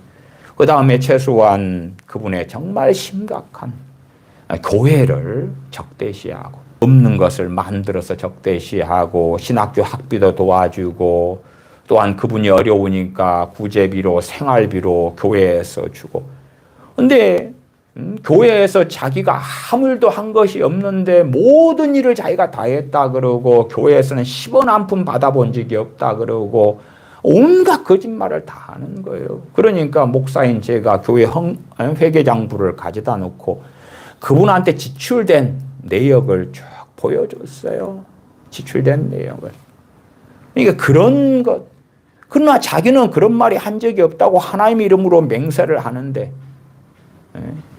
그 다음에 최소한 그분의 정말 심각한 교회를 적대시하고 없는 것을 만들어서 적대시하고 신학교 학비도 도와주고 또한 그분이 어려우니까 구제비로 생활비로 교회에서 주고. 근데 교회에서 자기가 아무 일도 한 것이 없는데 모든 일을 자기가 다 했다 그러고 교회에서는 10원 한 푼 받아본 적이 없다 그러고 온갖 거짓말을 다 하는 거예요. 그러니까 목사인 제가 교회 회계장부를 가져다 놓고 그분한테 지출된 내역을 쭉 보여줬어요. 지출된 내역을. 그러니까 그런 것. 그러나 자기는 그런 말이 한 적이 없다고 하나님의 이름으로 맹세를 하는데,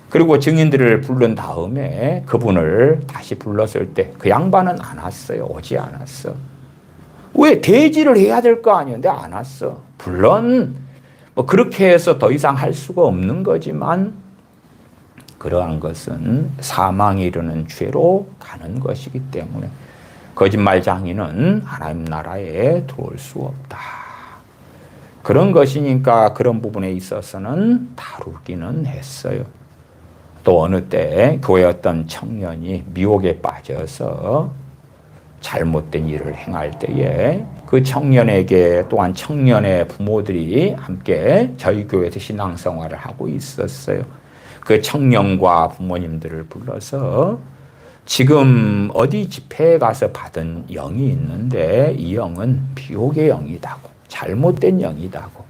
그리고 증인들을 부른 다음에 그분을 다시 불렀을 때 그 양반은 안 왔어요. 오지 않았어. 왜? 대지를 해야 될 거 아니에요. 근데 안 왔어. 물론 뭐 그렇게 해서 더 이상 할 수가 없는 거지만 그러한 것은 사망에 이르는 죄로 가는 것이기 때문에 거짓말 장인은 하나님 나라에 들어올 수 없다. 그런 것이니까 그런 부분에 있어서는 다루기는 했어요. 또 어느 때 교회 어떤 청년이 미혹에 빠져서 잘못된 일을 행할 때에 그 청년에게 또한 청년의 부모들이 함께 저희 교회에서 신앙생활을 하고 있었어요. 그 청년과 부모님들을 불러서 지금 어디 집회에 가서 받은 영이 있는데 이 영은 미혹의 영이다고, 잘못된 영이다고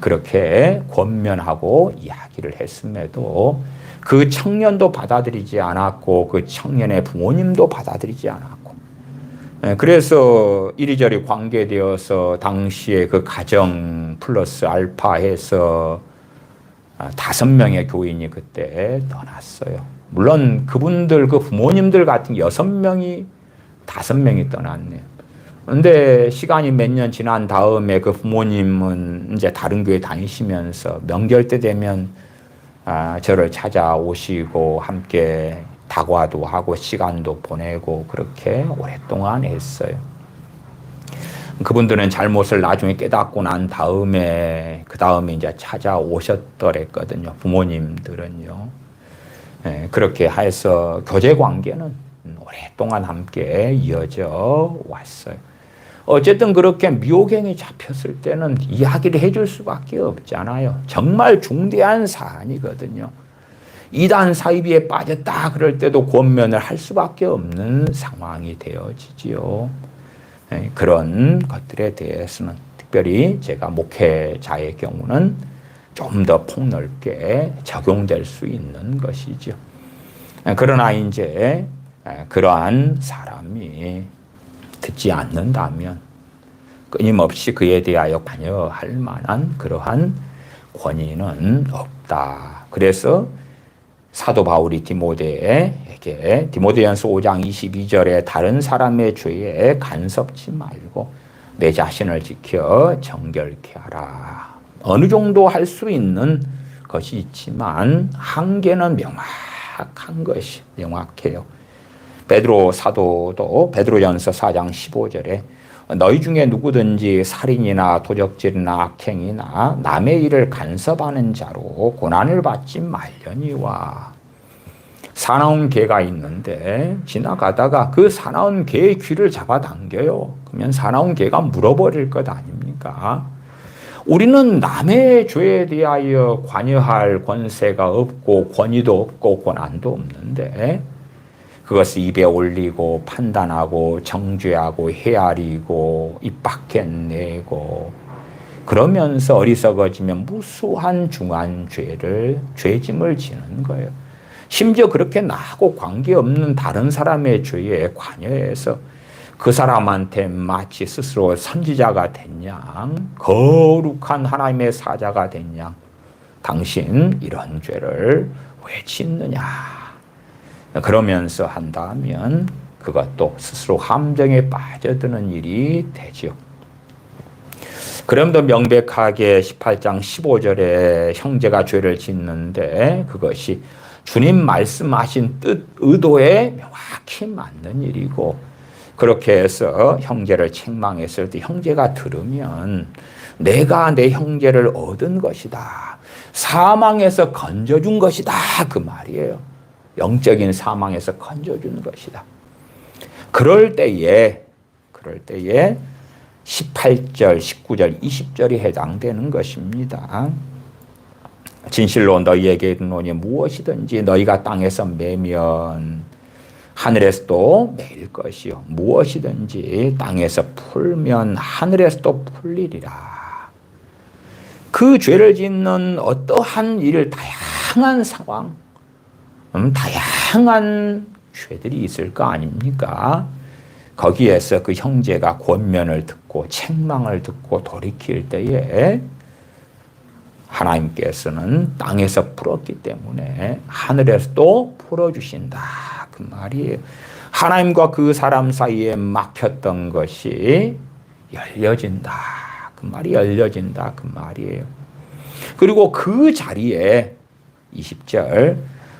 그렇게 권면하고 이야기를 했음에도 그 청년도 받아들이지 않았고 그 청년의 부모님도 받아들이지 않았고 그래서 이리저리 관계되어서 당시에 그 가정 플러스 알파 해서 5명의 교인이 그때 떠났어요. 물론 그분들 그 부모님들 같은 6명이 5명이 떠났네요. 그런데 시간이 몇 년 지난 다음에 그 부모님은 이제 다른 교회 다니시면서 명절 때 되면 저를 찾아오시고 함께 다과도 하고 시간도 보내고 그렇게 오랫동안 했어요. 그분들은 잘못을 나중에 깨닫고 난 다음에 그 다음에 이제 찾아오셨더랬거든요. 부모님들은요. 그렇게 해서 교제 관계는 오랫동안 함께 이어져 왔어요. 어쨌든 그렇게 미혹행위 잡혔을 때는 이야기를 해줄 수밖에 없잖아요. 정말 중대한 사안이거든요. 이단 사이비에 빠졌다 그럴 때도 권면을 할 수밖에 없는 상황이 되어지지요. 그런 것들에 대해서는 특별히 제가 목회자의 경우는 좀 더 폭넓게 적용될 수 있는 것이죠. 그러나 이제 그러한 사람이 듣지 않는다면 끊임없이 그에 대하여 관여할 만한 그러한 권위는 없다. 그래서 사도 바울이 디모데에게 디모데전서 5장 22절에 다른 사람의 죄에 간섭지 말고 내 자신을 지켜 정결케 하라. 어느 정도 할 수 있는 것이 있지만 한계는 명확한 것이 명확해요. 베드로 사도도 베드로전서 4장 15절에 너희 중에 누구든지 살인이나 도적질이나 악행이나 남의 일을 간섭하는 자로 고난을 받지 말려니와. 사나운 개가 있는데 지나가다가 그 사나운 개의 귀를 잡아당겨요. 그러면 사나운 개가 물어버릴 것 아닙니까? 우리는 남의 죄에 대하여 관여할 권세가 없고 권위도 없고 권한도 없는데 그것을 입에 올리고 판단하고 정죄하고 헤아리고 입 밖에 내고 그러면서 어리석어지면 무수한 중한 죄짐을 지는 거예요. 심지어 그렇게 나하고 관계없는 다른 사람의 죄에 관여해서 그 사람한테 마치 스스로 선지자가 된 양, 거룩한 하나님의 사자가 된 양, 당신 이런 죄를 왜 짓느냐. 그러면서 한다면 그것도 스스로 함정에 빠져드는 일이 되죠. 그럼도 명백하게 18장 15절에 형제가 죄를 짓는데 그것이 주님 말씀하신 뜻, 의도에 명확히 맞는 일이고 그렇게 해서 형제를 책망했을 때 형제가 들으면 내가 내 형제를 얻은 것이다. 사망에서 건져준 것이다. 그 말이에요. 영적인 사망에서 건져주는 것이다. 그럴 때에 18절, 19절, 20절이 해당되는 것입니다. 진실로 너희에게 이르노니 무엇이든지 너희가 땅에서 매면 하늘에서도 매일 것이요 무엇이든지 땅에서 풀면 하늘에서도 풀리리라. 그 죄를 짓는 어떠한 일, 다양한 상황, 다양한 죄들이 있을 거 아닙니까? 거기에서 그 형제가 권면을 듣고 책망을 듣고 돌이킬 때에 하나님께서는 땅에서 풀었기 때문에 하늘에서도 풀어주신다. 그 말이에요. 하나님과 그 사람 사이에 막혔던 것이 열려진다. 그 말이 열려진다. 그 말이에요. 그리고 그 자리에 20절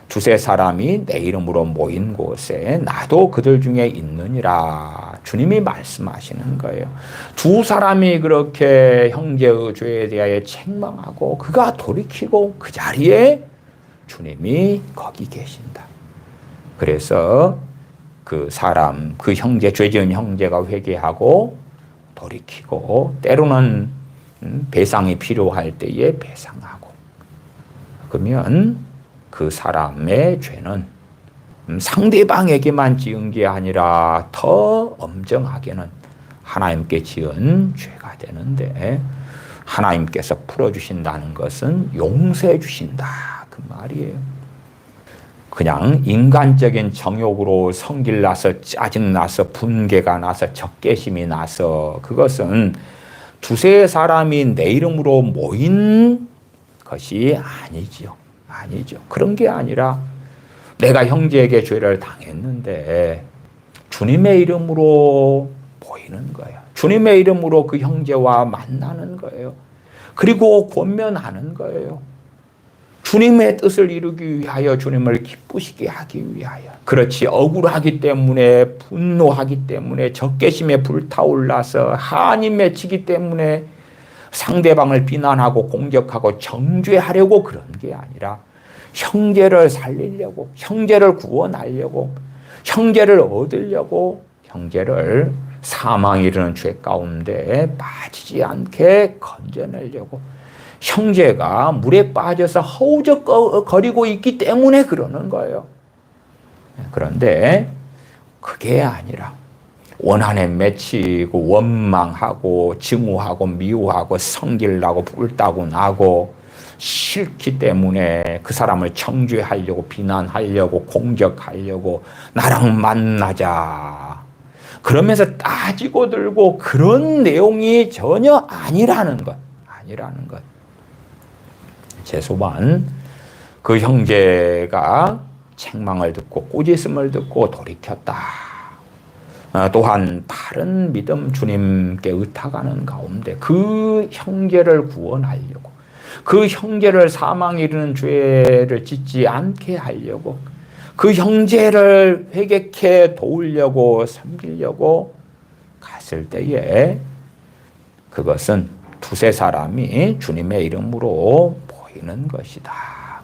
두세 사람이 내 이름으로 모인 곳에 나도 그들 중에 있느니라. 주님이 말씀하시는 거예요. 두 사람이 그렇게 형제의 죄에 대하여 책망하고 그가 돌이키고 그 자리에 주님이 거기 계신다. 그래서 그 사람, 그 형제, 죄 지은 형제가 회개하고 돌이키고 때로는 배상이 필요할 때에 배상하고, 그러면 그 사람의 죄는 상대방에게만 지은 게 아니라 더 엄정하게는 하나님께 지은 죄가 되는데, 하나님께서 풀어주신다는 것은 용서해 주신다. 그 말이에요. 그냥 인간적인 정욕으로 성질나서 짜증나서 분개가 나서 적개심이 나서 그것은 두세 사람이 내 이름으로 모인 것이 아니죠. 아니죠. 그런 게 아니라 내가 형제에게 죄를 당했는데 주님의 이름으로 보이는 거예요. 주님의 이름으로 그 형제와 만나는 거예요. 그리고 권면하는 거예요. 주님의 뜻을 이루기 위하여, 주님을 기쁘시게 하기 위하여. 그렇지, 억울하기 때문에, 분노하기 때문에, 적개심에 불타올라서 한이 맺히기 때문에 상대방을 비난하고 공격하고 정죄하려고 그런 게 아니라 형제를 살리려고, 형제를 구원하려고, 형제를 얻으려고, 형제를 사망에 이르는 죄 가운데 빠지지 않게 건져내려고. 형제가 물에 빠져서 허우적거리고 있기 때문에 그러는 거예요. 그런데 그게 아니라 원한에 맺히고 원망하고 증오하고 미워하고 성질나고 불타고 나고 싫기 때문에 그 사람을 정죄하려고 비난하려고 공격하려고 나랑 만나자 그러면서 따지고 들고 그런 내용이 전혀 아니라는 것. 아니라는 것. 최소한 그 형제가 책망을 듣고 꾸짖음을 듣고 돌이켰다. 또한 바른 믿음, 주님께 의탁하는 가운데 그 형제를 구원하려고, 그 형제를 사망에 이르는 죄를 짓지 않게 하려고, 그 형제를 회개케 도우려고 섬기려고 갔을 때에 그것은 두세 사람이 주님의 이름으로 모이는 것이다.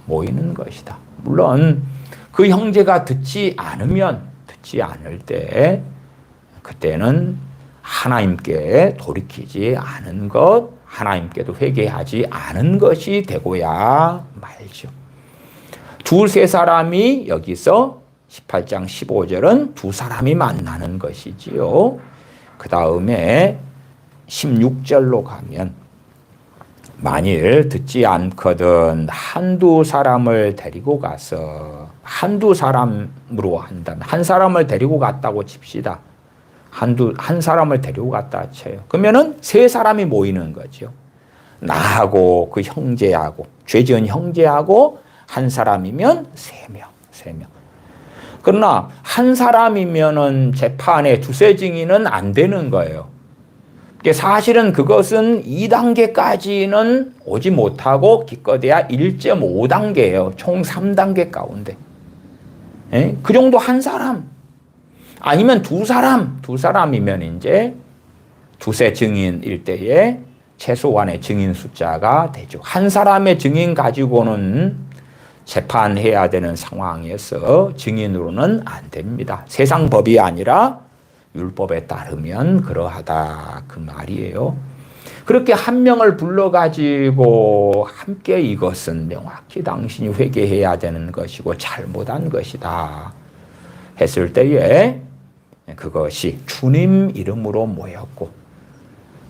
모이는 것이다. 물론 그 형제가 듣지 않을 때 그때는 하나님께 돌이키지 않은 것, 하나님께도 회개하지 않은 것이 되고야 말죠. 두세 사람이 여기서 18장 15절은 두 사람이 만나는 것이지요. 그 다음에 16절로 가면 만일 듣지 않거든 한두 사람을 데리고 가서, 한두 사람으로 한다면 한 사람을 데리고 갔다고 칩시다. 한 사람을 데리고 갔다 쳐요. 그러면은 세 사람이 모이는 거죠. 나하고 그 형제하고, 죄 지은 형제하고 한 사람이면 세 명. 그러나 한 사람이면은 재판에 두세 증인은 안 되는 거예요. 사실은 그것은 2단계까지는 오지 못하고 기껏해야 1.5단계예요. 총 3단계 가운데. 그 정도 한 사람. 아니면 두 사람이면 이제 두세 증인일 때에 최소한의 증인 숫자가 되죠. 한 사람의 증인 가지고는 재판해야 되는 상황에서 증인으로는 안 됩니다. 세상 법이 아니라 율법에 따르면 그러하다. 그 말이에요. 그렇게 한 명을 불러가지고 함께 이것은 명확히 당신이 회개해야 되는 것이고 잘못한 것이다 했을 때에 그것이 주님 이름으로 모였고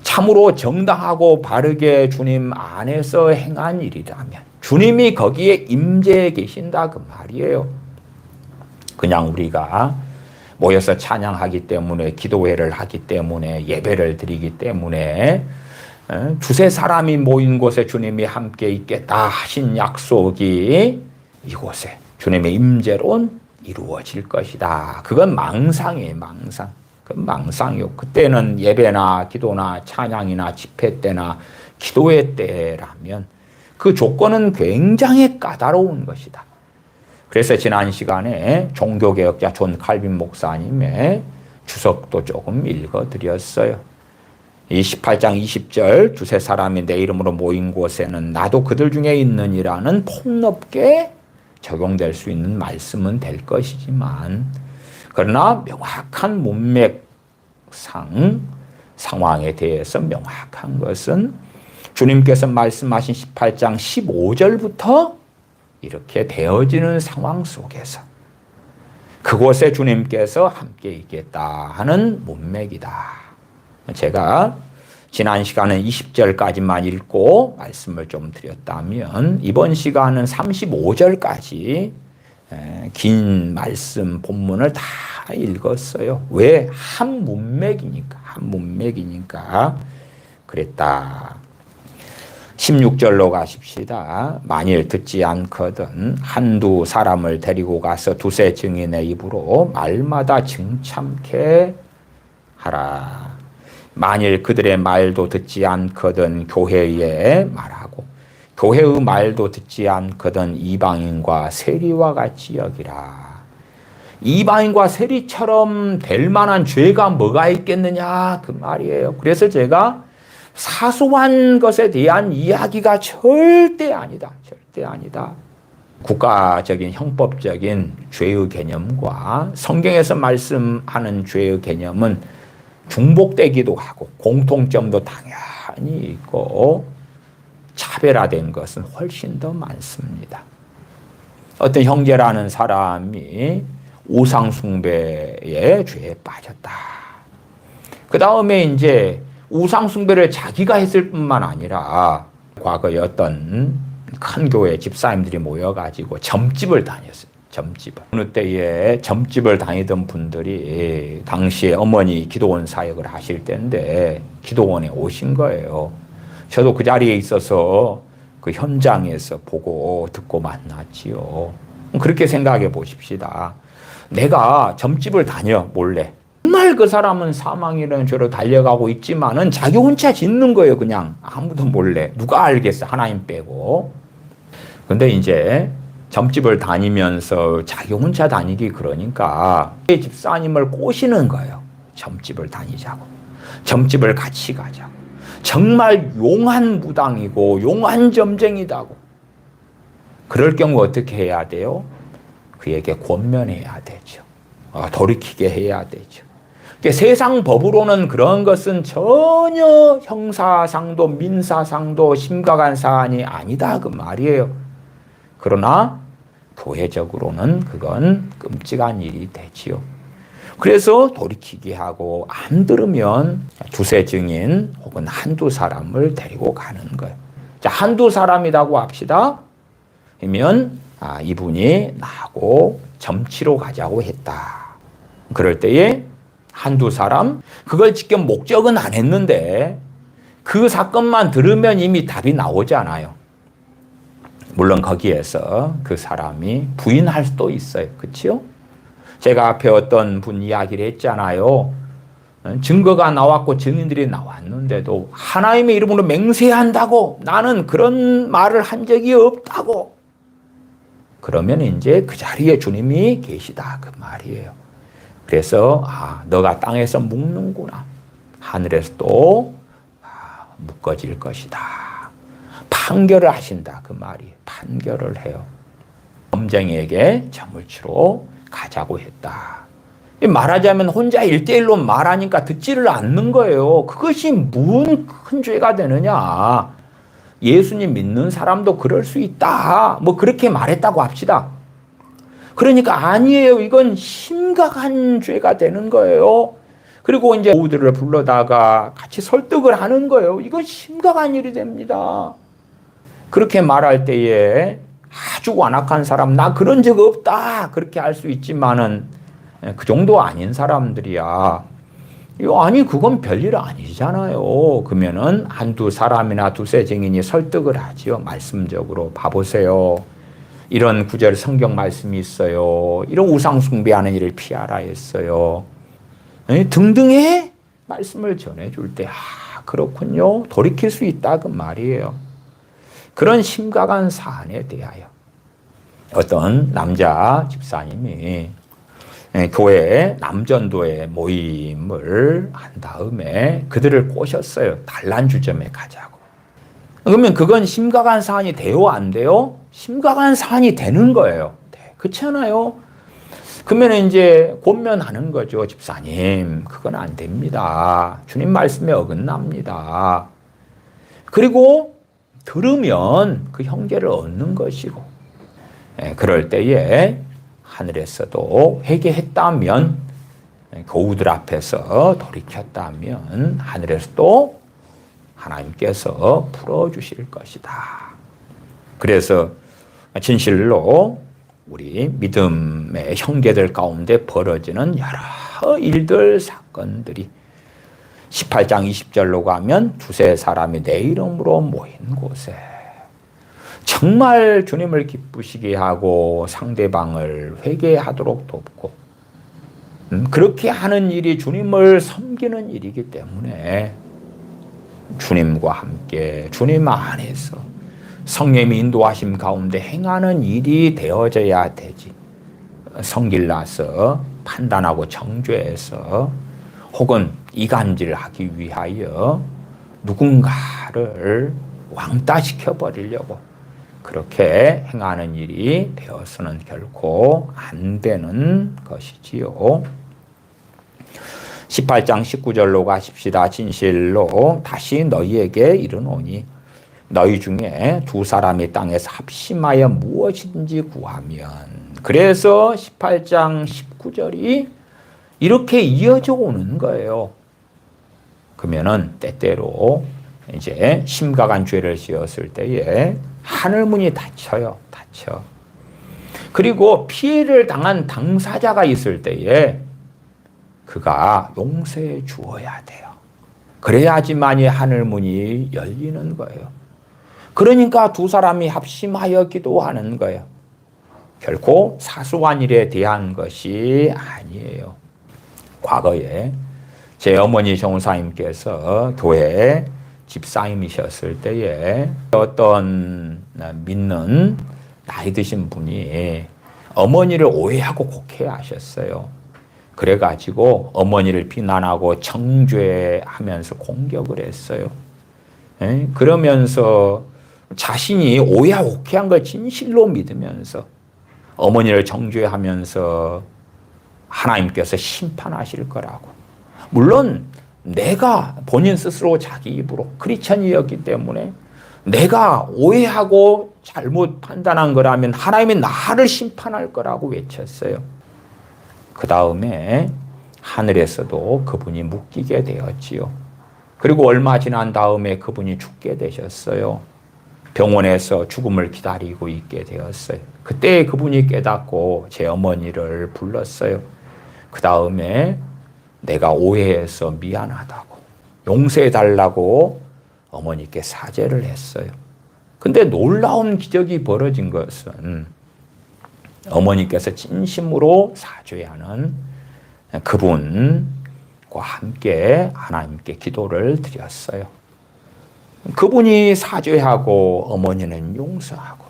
참으로 정당하고 바르게 주님 안에서 행한 일이라면 주님이 거기에 임재해 계신다. 그 말이에요. 그냥 우리가 모여서 찬양하기 때문에, 기도회를 하기 때문에, 예배를 드리기 때문에 두세 사람이 모인 곳에 주님이 함께 있겠다 하신 약속이 이곳에 주님의 임재로 이루어질 것이다. 그건 망상이에요. 망상. 그 망상이요. 그때는 예배나 기도나 찬양이나 집회 때나 기도회 때라면 그 조건은 굉장히 까다로운 것이다. 그래서 지난 시간에 종교개혁자 존 칼빈 목사님의 주석도 조금 읽어드렸어요. 이 18장 20절 두세 사람이 내 이름으로 모인 곳에는 나도 그들 중에 있느니라는 폭넓게 적용될 수 있는 말씀은 될 것이지만 그러나 명확한 문맥상 상황에 대해서 명확한 것은 주님께서 말씀하신 18장 15절부터 이렇게 되어지는 상황 속에서 그곳에 주님께서 함께 있겠다 하는 문맥이다. 제가 지난 시간은 20절까지만 읽고 말씀을 좀 드렸다면 이번 시간은 35절까지 긴 말씀 본문을 다 읽었어요. 왜? 한 문맥이니까 그랬다. 16절로 가십시다. 만일 듣지 않거든 한두 사람을 데리고 가서 두세 증인의 입으로 말마다 증참케 하라. 만일 그들의 말도 듣지 않거든 교회에 말하고 교회의 말도 듣지 않거든 이방인과 세리와 같이 여기라. 이방인과 세리처럼 될 만한 죄가 뭐가 있겠느냐 그 말이에요. 그래서 제가 사소한 것에 대한 이야기가 절대 아니다. 절대 아니다. 국가적인 형법적인 죄의 개념과 성경에서 말씀하는 죄의 개념은 중복되기도 하고 공통점도 당연히 있고 차별화된 것은 훨씬 더 많습니다. 어떤 형제라는 사람이 우상숭배의 죄에 빠졌다. 그 다음에 이제 우상숭배를 자기가 했을 뿐만 아니라 과거에 어떤 큰 교회 집사님들이 모여가지고 점집을 다녔어요. 점집을. 어느 때에 점집을 다니던 분들이 당시에 어머니 기도원 사역을 하실 때인데 기도원에 오신 거예요. 저도 그 자리에 있어서 그 현장에서 보고 듣고 만났지요. 그렇게 생각해 보십시다. 내가 점집을 다녀 몰래. 정말 그 사람은 사망이라는 죄로 달려가고 있지만은 자기 혼자 짓는 거예요. 그냥 아무도 몰래. 누가 알겠어. 하나님 빼고. 근데 이제 점집을 다니면서 자기 혼자 다니기 그러니까 집사님을 꼬시는 거예요. 점집을 다니자고. 점집을 같이 가자고. 정말 용한 무당이고 용한 점쟁이다고. 그럴 경우 어떻게 해야 돼요? 그에게 권면해야 되죠. 돌이키게 해야 되죠. 세상 법으로는 그런 것은 전혀 형사상도 민사상도 심각한 사안이 아니다 그 말이에요. 그러나 교회적으로는 그건 끔찍한 일이 되지요. 그래서 돌이키게 하고 안 들으면 두세 증인 혹은 한두 사람을 데리고 가는 거예요. 자, 한두 사람이라고 합시다. 그러면 이분이 나하고 점치러 가자고 했다. 그럴 때에 한두 사람, 그걸 직접 목적은 안 했는데 그 사건만 들으면 이미 답이 나오잖아요. 물론 거기에서 그 사람이 부인할 수도 있어요. 그렇죠? 제가 앞에 어떤 분 이야기를 했잖아요. 증거가 나왔고 증인들이 나왔는데도 하나님의 이름으로 맹세한다고 나는 그런 말을 한 적이 없다고. 그러면 이제 그 자리에 주님이 계시다 그 말이에요. 그래서 너가 땅에서 묵는구나. 하늘에서 또 묶어질 것이다. 판결을 하신다 그 말이에요. 판결을 해요. 범죄에게 점을 치러 가자고 했다. 말하자면 혼자 1대1로 말하니까 듣지를 않는 거예요. 그것이 무슨 큰 죄가 되느냐. 예수님 믿는 사람도 그럴 수 있다. 뭐 그렇게 말했다고 합시다. 그러니까 아니에요. 이건 심각한 죄가 되는 거예요. 그리고 이제 모두를 불러다가 같이 설득을 하는 거예요. 이건 심각한 일이 됩니다. 그렇게 말할 때에 아주 완악한 사람, 나 그런 적 없다. 그렇게 할 수 있지만은 그 정도 아닌 사람들이야. 아니, 그건 별일 아니잖아요. 그러면은 한두 사람이나 두세 증인이 설득을 하지요. 말씀적으로. 봐보세요. 이런 구절 성경 말씀이 있어요. 이런 우상 숭배하는 일을 피하라 했어요. 등등의 말씀을 전해줄 때 그렇군요. 돌이킬 수 있다 그 말이에요. 그런 심각한 사안에 대하여 어떤 남자 집사님이 교회 남전도회 모임을 한 다음에 그들을 꼬셨어요. 단란주점에 가자고. 그러면 그건 심각한 사안이 돼요? 안 돼요? 심각한 사안이 되는 거예요. 그렇잖아요. 그러면 이제 권면하는 거죠. 집사님, 그건 안 됩니다. 주님 말씀에 어긋납니다. 그리고 들으면 그 형제를 얻는 것이고, 그럴 때에 하늘에서도 회개했다면, 교우들 앞에서 돌이켰다면 하늘에서도 하나님께서 풀어주실 것이다. 그래서 진실로 우리 믿음의 형제들 가운데 벌어지는 여러 일들, 사건들이 18장 20절로 가면 두세 사람이 내 이름으로 모인 곳에 정말 주님을 기쁘시게 하고 상대방을 회개하도록 돕고 그렇게 하는 일이 주님을 섬기는 일이기 때문에 주님과 함께 주님 안에서 성령의 인도하심 가운데 행하는 일이 되어져야 되지. 성길나서 판단하고 정죄해서 혹은 이간질하기 위하여 누군가를 왕따시켜 버리려고 그렇게 행하는 일이 되어서는 결코 안 되는 것이지요. 18장 19절로 가십시다. 진실로 다시 너희에게 이르노니 너희 중에 두 사람이 땅에서 합심하여 무엇이든지 구하면, 그래서 18장 19절이 이렇게 이어져 오는 거예요. 그러면은 때때로 이제 심각한 죄를 지었을 때에 하늘문이 닫혀요. 닫혀. 그리고 피해를 당한 당사자가 있을 때에 그가 용서해 주어야 돼요. 그래야지만이 하늘문이 열리는 거예요. 그러니까 두 사람이 합심하여 기도하는 거예요. 결코 사소한 일에 대한 것이 아니에요. 과거에 제 어머니 정사님께서 교회 집사님이셨을 때에 어떤 믿는 나이 드신 분이 어머니를 오해하고 곡해하셨어요. 그래가지고 어머니를 비난하고 정죄하면서 공격을 했어요. 그러면서 자신이 오해하고 곡해한 걸 진실로 믿으면서 어머니를 정죄하면서 하나님께서 심판하실 거라고. 물론 내가 본인 스스로 자기 입으로 크리스천이었기 때문에 내가 오해하고 잘못 판단한 거라면 하나님이 나를 심판할 거라고 외쳤어요. 그 다음에 하늘에서도 그분이 묶이게 되었지요. 그리고 얼마 지난 다음에 그분이 죽게 되셨어요. 병원에서 죽음을 기다리고 있게 되었어요. 그때 그분이 깨닫고 제 어머니를 불렀어요. 그 다음에 내가 오해해서 미안하다고 용서해달라고 어머니께 사죄를 했어요. 근데 놀라운 기적이 벌어진 것은 어머니께서 진심으로 사죄하는 그분과 함께 하나님께 기도를 드렸어요. 그분이 사죄하고 어머니는 용서하고,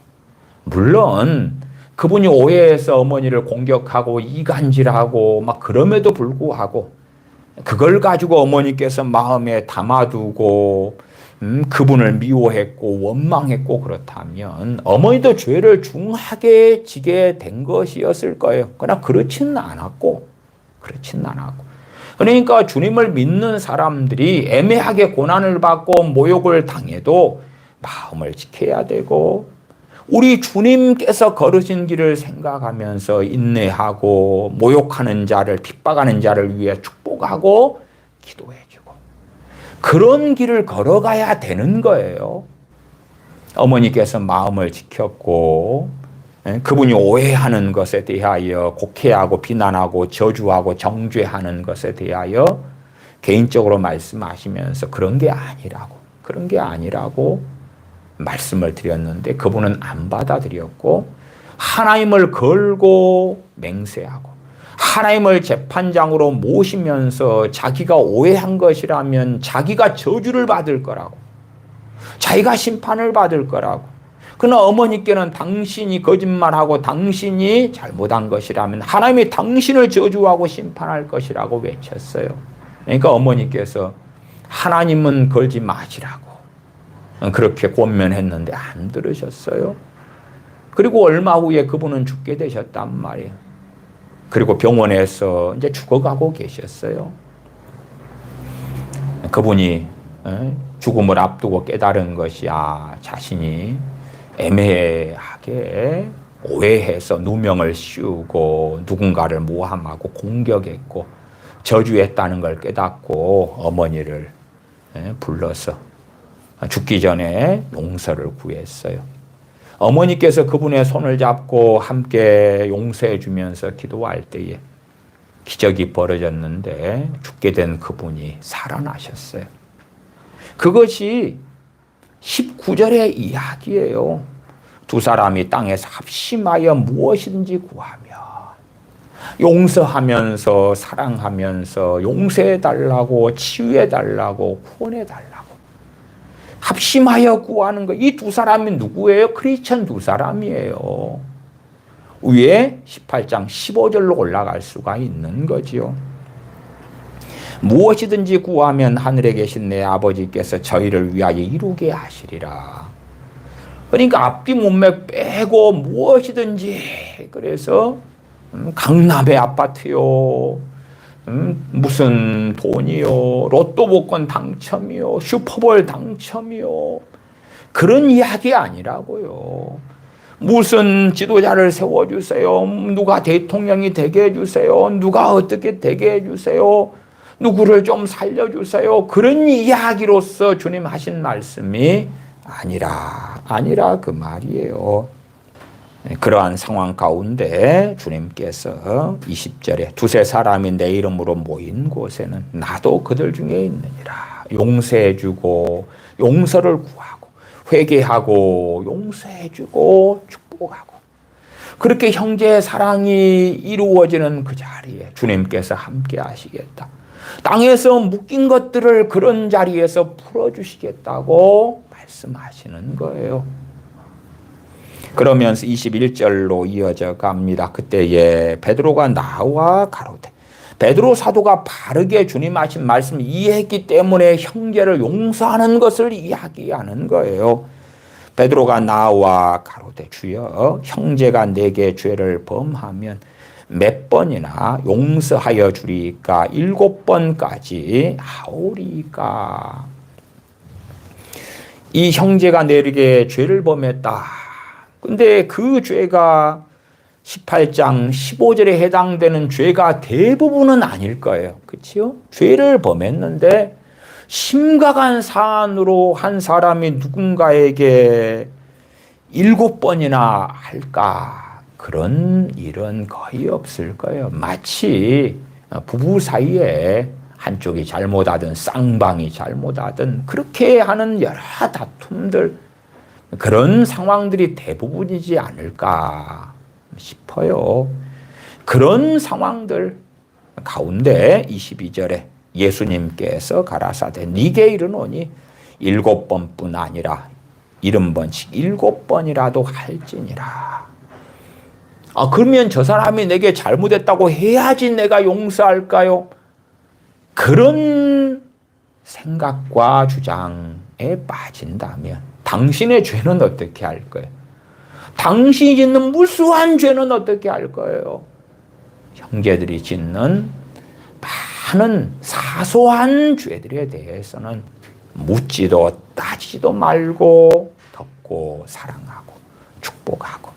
물론 그분이 오해해서 어머니를 공격하고 이간질하고 막 그럼에도 불구하고 그걸 가지고 어머니께서 마음에 담아두고 그분을 미워했고 원망했고 그렇다면 어머니도 죄를 중하게 지게 된 것이었을 거예요. 그러나 그렇지는 않았고. 그러니까 주님을 믿는 사람들이 애매하게 고난을 받고 모욕을 당해도 마음을 지켜야 되고, 우리 주님께서 걸으신 길을 생각하면서 인내하고 모욕하는 자를, 핍박하는 자를 위해 축복하고 기도해주고 그런 길을 걸어가야 되는 거예요. 어머니께서 마음을 지켰고 그분이 오해하는 것에 대하여 곡해하고 비난하고 저주하고 정죄하는 것에 대하여 개인적으로 말씀하시면서 그런 게 아니라고 말씀을 드렸는데 그분은 안 받아들였고 하나님을 걸고 맹세하고 하나님을 재판장으로 모시면서 자기가 오해한 것이라면 자기가 저주를 받을 거라고, 자기가 심판을 받을 거라고. 그러나 어머니께는 당신이 거짓말하고 당신이 잘못한 것이라면 하나님이 당신을 저주하고 심판할 것이라고 외쳤어요. 그러니까 어머니께서 하나님은 걸지 마시라고 그렇게 권면했는데 안 들으셨어요. 그리고 얼마 후에 그분은 죽게 되셨단 말이에요. 그리고 병원에서 이제 죽어가고 계셨어요. 그분이 죽음을 앞두고 깨달은 것이 자신이 애매하게 오해해서 누명을 씌우고 누군가를 모함하고 공격했고 저주했다는 걸 깨닫고 어머니를 불러서 죽기 전에 용서를 구했어요. 어머니께서 그분의 손을 잡고 함께 용서해 주면서 기도할 때에 기적이 벌어졌는데 죽게 된 그분이 살아나셨어요. 그것이 19절의 이야기예요. 두 사람이 땅에서 합심하여 무엇이든지 구하며 용서하면서 사랑하면서 용서해달라고 치유해달라고 구원해달라고 합심하여 구하는 거. 이 두 사람이 누구예요? 크리스천 두 사람이에요. 위에 18장 15절로 올라갈 수가 있는 거지요. 무엇이든지 구하면 하늘에 계신 내 아버지께서 저희를 위하여 이루게 하시리라. 그러니까 앞뒤 문맥 빼고 무엇이든지, 그래서 강남의 아파트요, 무슨 돈이요, 로또 복권 당첨이요, 슈퍼볼 당첨이요, 그런 이야기 아니라고요. 무슨 지도자를 세워주세요, 누가 대통령이 되게 해주세요, 누가 어떻게 되게 해주세요, 누구를 좀 살려주세요, 그런 이야기로서 주님 하신 말씀이 아니라 그 말이에요. 그러한 상황 가운데 주님께서 20절에 두세 사람이 내 이름으로 모인 곳에는 나도 그들 중에 있느니라. 용서해주고 용서를 구하고 회개하고 용서해주고 축복하고 그렇게 형제의 사랑이 이루어지는 그 자리에 주님께서 함께 하시겠다. 땅에서 묶인 것들을 그런 자리에서 풀어주시겠다고 말씀하시는 거예요. 그러면서 21절로 이어져 갑니다. 그때에 베드로가 나와 가로되, 베드로 사도가 바르게 주님 하신 말씀을 이해했기 때문에 형제를 용서하는 것을 이야기하는 거예요. 베드로가 나와 가로되, 주여 형제가 내게 죄를 범하면 몇 번이나 용서하여 주리까? 7번까지 하오리까? 이 형제가 내게 죄를 범했다. 근데 그 죄가 18장 15절에 해당되는 죄가 대부분은 아닐 거예요. 그렇죠? 죄를 범했는데 심각한 사안으로 한 사람이 누군가에게 7번이나 할까? 그런 일은 거의 없을 거예요. 마치 부부 사이에 한쪽이 잘못하든 쌍방이 잘못하든 그렇게 하는 여러 다툼들, 그런 상황들이 대부분이지 않을까 싶어요. 그런 상황들 가운데 22절에 예수님께서 가라사대 네게 이르노니 7번뿐 아니라 70번씩 7번이라도 할지니라. 그러면 저 사람이 내게 잘못했다고 해야지 내가 용서할까요? 그런 생각과 주장에 빠진다면 당신의 죄는 어떻게 할 거예요? 당신이 짓는 무수한 죄는 어떻게 할 거예요? 형제들이 짓는 많은 사소한 죄들에 대해서는 묻지도 따지지도 말고 덮고 사랑하고 축복하고,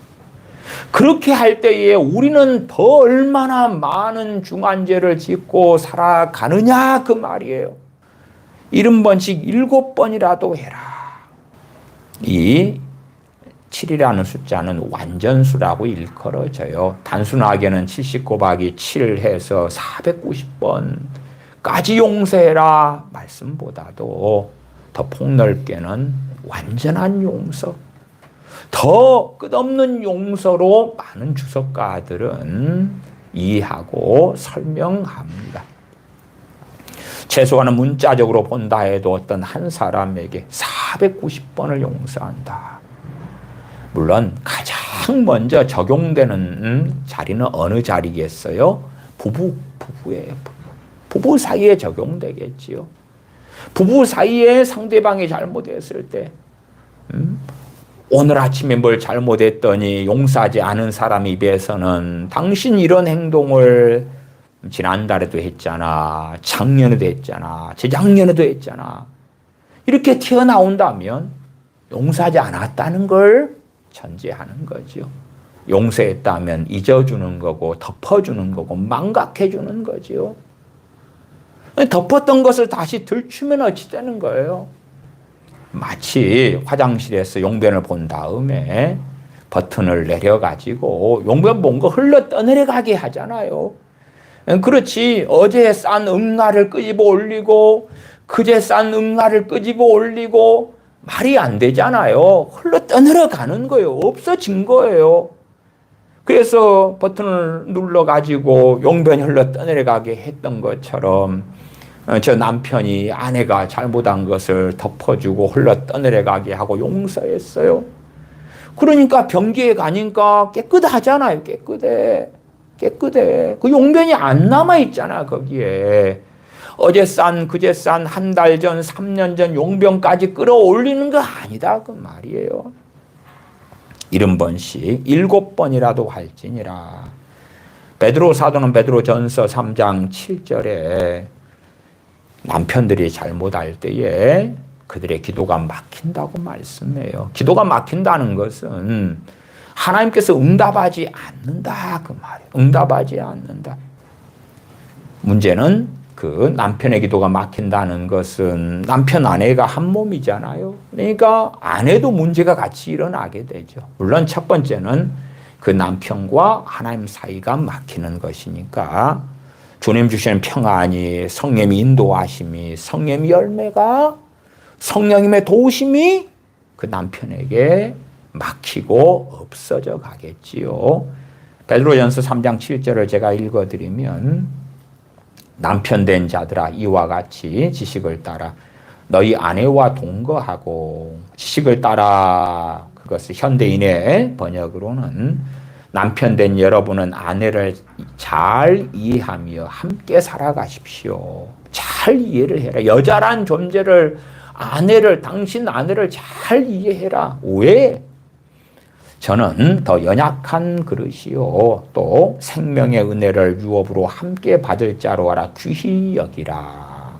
그렇게 할 때에 우리는 더 얼마나 많은 중한 죄를 짓고 살아가느냐 그 말이에요. 70번씩 7번이라도 해라. 이 7이라는 숫자는 완전수라고 일컬어져요. 단순하게는 70 곱하기 7 해서 490번까지 용서해라 말씀보다도 더 폭넓게는 완전한 용서, 더 끝없는 용서로 많은 주석가들은 이해하고 설명합니다. 최소한은 문자적으로 본다 해도 어떤 한 사람에게 490번을 용서한다. 물론 가장 먼저 적용되는 자리는 어느 자리겠어요? 부부예요. 부부 사이에 적용되겠지요. 부부 사이에 상대방이 잘못했을 때 오늘 아침에 뭘 잘못했더니 용서하지 않은 사람 입에서는 당신 이런 행동을 지난달에도 했잖아, 작년에도 했잖아, 재작년에도 했잖아, 이렇게 튀어나온다면 용서하지 않았다는 걸 전제하는 거죠. 용서했다면 잊어주는 거고 덮어주는 거고 망각해주는 거죠. 덮었던 것을 다시 들추면 어찌 되는 거예요? 마치 화장실에서 용변을 본 다음에 버튼을 내려가지고 용변 본 거 흘러 떠내려가게 하잖아요. 그렇지, 어제 싼 응아를 끄집어 올리고 그제 싼 응아를 끄집어 올리고 말이 안 되잖아요. 흘러 떠내려가는 거예요. 없어진 거예요. 그래서 버튼을 눌러가지고 용변이 흘러 떠내려가게 했던 것처럼 저 남편이 아내가 잘못한 것을 덮어주고 흘러 떠내려가게 하고 용서했어요. 그러니까 변기에 가니까 깨끗하잖아요. 깨끗해. 그 용변이 안 남아있잖아, 거기에. 어제 싼, 그제 싼, 한 달 전, 3년 전 용변까지 끌어올리는 거 아니다, 그 말이에요. 70번씩 7번이라도 할지니라. 베드로 사도는 베드로전서 3장 7절에 남편들이 잘못할 때에 그들의 기도가 막힌다고 말씀해요. 기도가 막힌다는 것은 하나님께서 응답하지 않는다, 그 말이에요. 응답하지 않는다. 문제는 그 남편의 기도가 막힌다는 것은 남편 아내가 한 몸이잖아요. 그러니까 아내도 문제가 같이 일어나게 되죠. 물론 첫 번째는 그 남편과 하나님 사이가 막히는 것이니까 주님 주시는 평안이, 성령의 인도하심이, 성령의 열매가, 성령님의 도우심이 그 남편에게 막히고 없어져 가겠지요. 베드로전서 3장 7절을 제가 읽어드리면 남편된 자들아 이와 같이 지식을 따라 너희 아내와 동거하고, 지식을 따라 그것을 현대인의 번역으로는 남편된 여러분은 아내를 잘 이해하며 함께 살아가십시오. 잘 이해를 해라. 여자란 존재를, 아내를, 당신 아내를 잘 이해해라. 왜? 저는 더 연약한 그릇이요 또 생명의 은혜를 유업으로 함께 받을 자로 알아 귀히 여기라.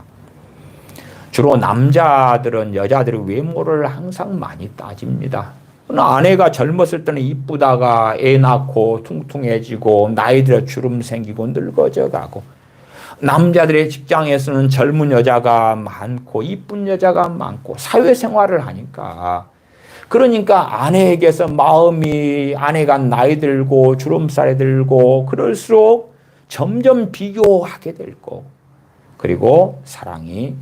주로 남자들은 여자들의 외모를 항상 많이 따집니다. 아내가 젊었을 때는 이쁘다가 애 낳고 퉁퉁해지고 나이 들어 주름 생기고 늙어져 가고, 남자들의 직장에서는 젊은 여자가 많고 이쁜 여자가 많고 사회생활을 하니까, 그러니까 아내에게서 마음이, 아내가 나이 들고 주름살이 들고 그럴수록 점점 비교하게 될 거, 그리고 사랑이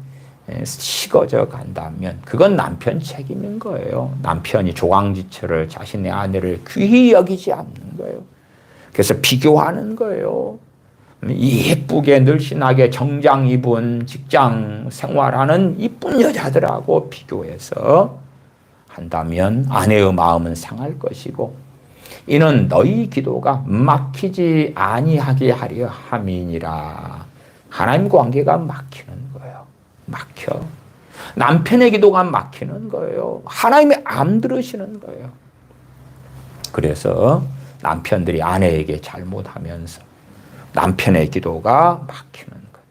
식어져 간다면 그건 남편 책임인 거예요. 남편이 조강지처를 자신의 아내를 귀히 여기지 않는 거예요. 그래서 비교하는 거예요. 예쁘게 늘씬하게 정장 입은 직장 생활하는 이쁜 여자들하고 비교해서 한다면 아내의 마음은 상할 것이고, 이는 너희 기도가 막히지 아니하게 하려 함이니라. 하나님 관계가 막히는 거예요. 막혀. 남편의 기도가 막히는 거예요. 하나님이 안 들으시는 거예요. 그래서 남편들이 아내에게 잘못하면서 남편의 기도가 막히는 거예요.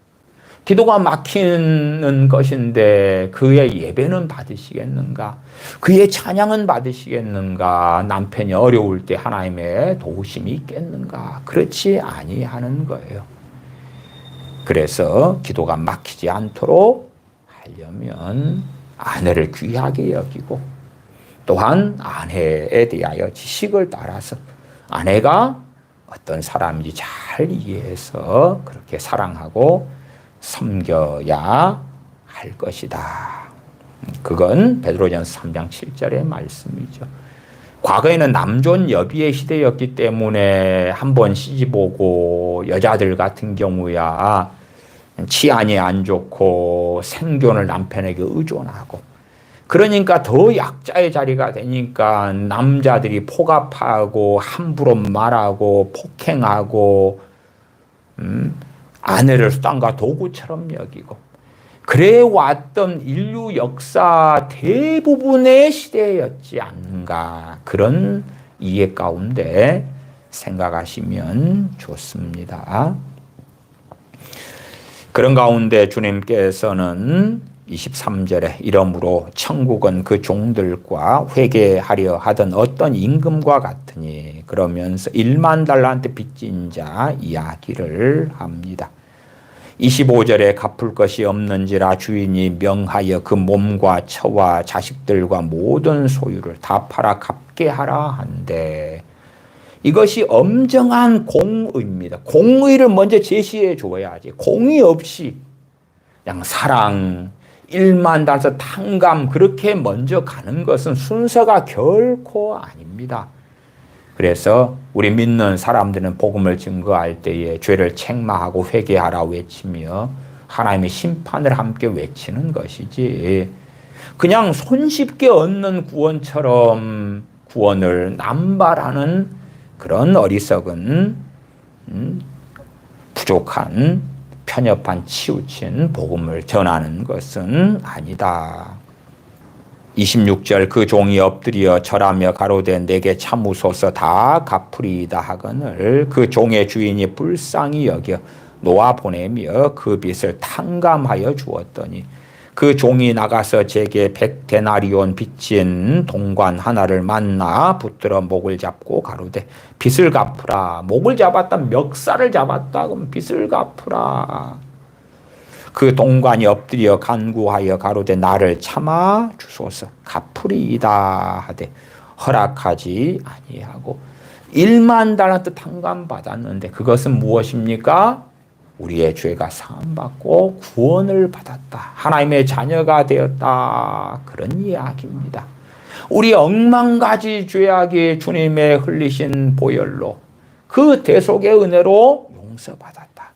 기도가 막히는 것인데 그의 예배는 받으시겠는가? 그의 찬양은 받으시겠는가? 남편이 어려울 때 하나님의 도우심이 있겠는가? 그렇지 아니하는 거예요. 그래서 기도가 막히지 않도록 하려면 아내를 귀하게 여기고, 또한 아내에 대하여 지식을 따라서 아내가 어떤 사람인지 잘 이해해서 그렇게 사랑하고 섬겨야 할 것이다. 그건 베드로전서 3장 7절의 말씀이죠. 과거에는 남존 여비의 시대였기 때문에 한번 시집오고 여자들 같은 경우야 치안이 안 좋고 생존을 남편에게 의존하고 그러니까 더 약자의 자리가 되니까 남자들이 폭압하고 함부로 말하고 폭행하고 아내를 수단과 도구처럼 여기고 그래 왔던 인류 역사 대부분의 시대였지 않는가 그런 이해 가운데 생각하시면 좋습니다. 그런 가운데 주님께서는 23절에 이러므로 천국은 그 종들과 회개하려 하던 어떤 임금과 같으니 그러면서 1만 달란트 빚진 자 이야기를 합니다. 25절에 갚을 것이 없는지라 주인이 명하여 그 몸과 처와 자식들과 모든 소유를 다 팔아 갚게 하라 한데 이것이 엄정한 공의입니다. 공의를 먼저 제시해 줘야지. 공의 없이 그냥 사랑, 1만 달서 탕감 그렇게 먼저 가는 것은 순서가 결코 아닙니다. 그래서 우리 믿는 사람들은 복음을 증거할 때에 죄를 책망하고 회개하라 외치며 하나님의 심판을 함께 외치는 것이지 그냥 손쉽게 얻는 구원처럼 구원을 남발하는 그런 어리석은 부족한 편협한 치우친 복음을 전하는 것은 아니다. 26절 그 종이 엎드려 절하며 가로되 내게 참으소서 다 갚으리이다 하거늘 그 종의 주인이 불쌍히 여겨 놓아 보내며 그 빚을 탕감하여 주었더니 그 종이 나가서 제게 100데나리온 빚진 동관 하나를 만나 붙들어 목을 잡고 가로되 빚을 갚으라. 목을 잡았다 멱살을 잡았다 그럼 빚을 갚으라. 그 동관이 엎드려 간구하여 가로되 나를 참아 주소서 갚으리이다 하되 허락하지 아니하고 1만 달란트 탕감 받았는데 그것은 무엇입니까? 우리의 죄가 사함받고 구원을 받았다. 하나님의 자녀가 되었다. 그런 이야기입니다. 우리 억만가지 죄악이 주님의 흘리신 보혈로 그 대속의 은혜로 용서받았다.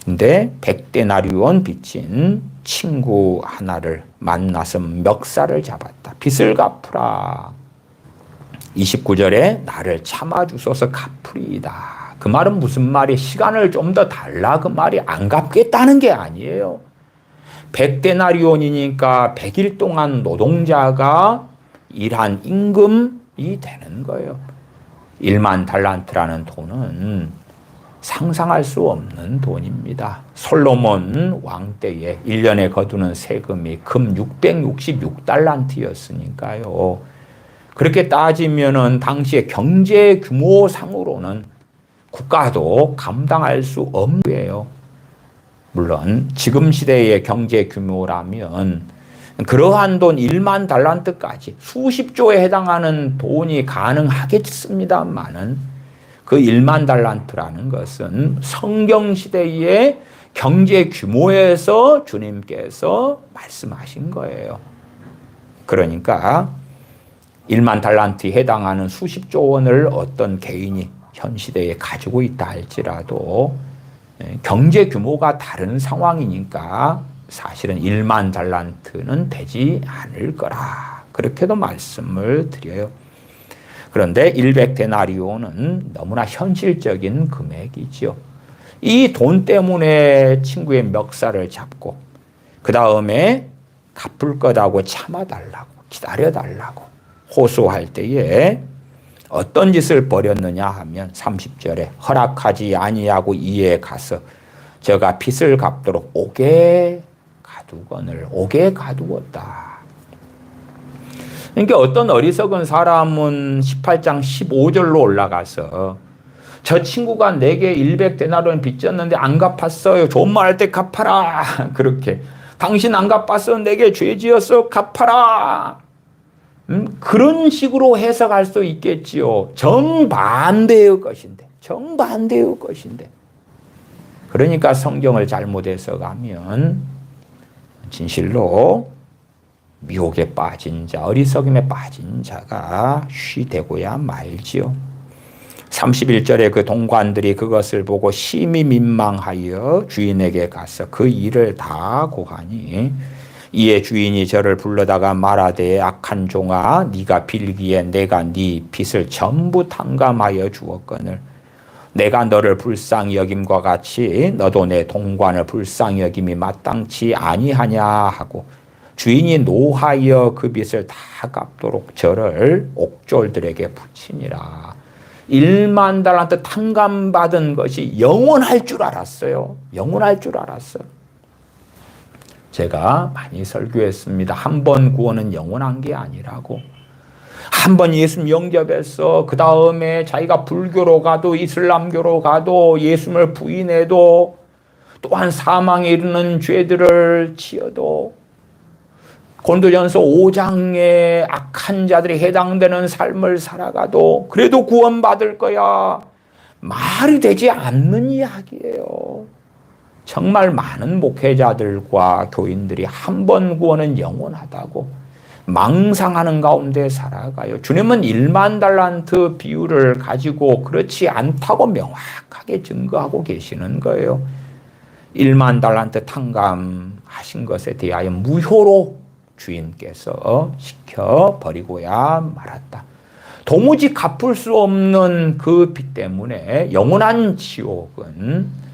근데 100데나리온 빚진 친구 하나를 만나서 멱살을 잡았다. 빚을 갚으라. 29절에 나를 참아주소서 갚으리이다. 그 말은 무슨 말이 시간을 좀 더 달라 그 말이 안 갚겠다는 게 아니에요. 100데나리온이니까 100일 동안 노동자가 일한 임금이 되는 거예요. 1만 달란트라는 돈은 상상할 수 없는 돈입니다. 솔로몬 왕 때에 1년에 거두는 세금이 금 666달란트였으니까요. 그렇게 따지면은 당시의 경제 규모상으로는 국가도 감당할 수 없는 거예요. 물론 지금 시대의 경제 규모라면 그러한 돈 1만 달란트까지 수십조에 해당하는 돈이 가능하겠습니다만은 그 1만 달란트라는 것은 성경시대의 경제 규모에서 주님께서 말씀하신 거예요. 그러니까 1만 달란트에 해당하는 수십조 원을 어떤 개인이 현 시대에 가지고 있다 할지라도 경제 규모가 다른 상황이니까 사실은 1만 달란트는 되지 않을 거라. 그렇게도 말씀을 드려요. 그런데 100데나리온은 너무나 현실적인 금액이죠. 이 돈 때문에 친구의 멱살을 잡고 그 다음에 갚을 거다고 참아달라고 기다려달라고 호소할 때에 어떤 짓을 벌였느냐 하면 30절에 허락하지 아니하고 이에 가서 저가 빚을 갚도록 옥에 가두었다. 그러니까 어떤 어리석은 사람은 18장 15절로 올라가서 저 친구가 내게 100데나리온 빚졌는데 안 갚았어요. 좋은 말 할 때 갚아라. 그렇게. 당신 안 갚았어. 내게 죄 지었어. 갚아라. 그런 식으로 해석할 수 있겠지요. 정반대의 것인데. 그러니까 성경을 잘못 해석하면 진실로 미혹에 빠진 자, 어리석음에 빠진 자가 쉬되고야 말지요. 31절에 그 동관들이 그것을 보고 심히 민망하여 주인에게 가서 그 일을 다 고하니 이에 주인이 저를 불러다가 말하되 악한 종아 네가 빌기에 내가 네 빚을 전부 탕감하여 주었거늘 내가 너를 불쌍히 여김과 같이 너도 내 동관을 불쌍히 여김이 마땅치 아니하냐 하고 주인이 노하여 그 빚을 다 갚도록 저를 옥졸들에게 붙이니라. 1만 달란트 탕감받은 것이 영원할 줄 알았어요. 영원할 줄 알았어요. 제가 많이 설교했습니다. 한 번 구원은 영원한 게 아니라고. 한 번 예수님 영접해서 그 다음에 자기가 불교로 가도 이슬람교로 가도 예수님을 부인해도 또한 사망에 이르는 죄들을 지어도 고린도전서 5장에 악한 자들이 해당되는 삶을 살아가도 그래도 구원받을 거야. 말이 되지 않는 이야기예요. 정말 많은 목회자들과 교인들이 한 번 구원은 영원하다고 망상하는 가운데 살아가요. 주님은 1만 달란트 비율을 가지고 그렇지 않다고 명확하게 증거하고 계시는 거예요. 1만 달란트 탕감하신 것에 대하여 무효로 주인께서 시켜버리고야 말았다. 도무지 갚을 수 없는 그 빚 때문에 영원한 지옥은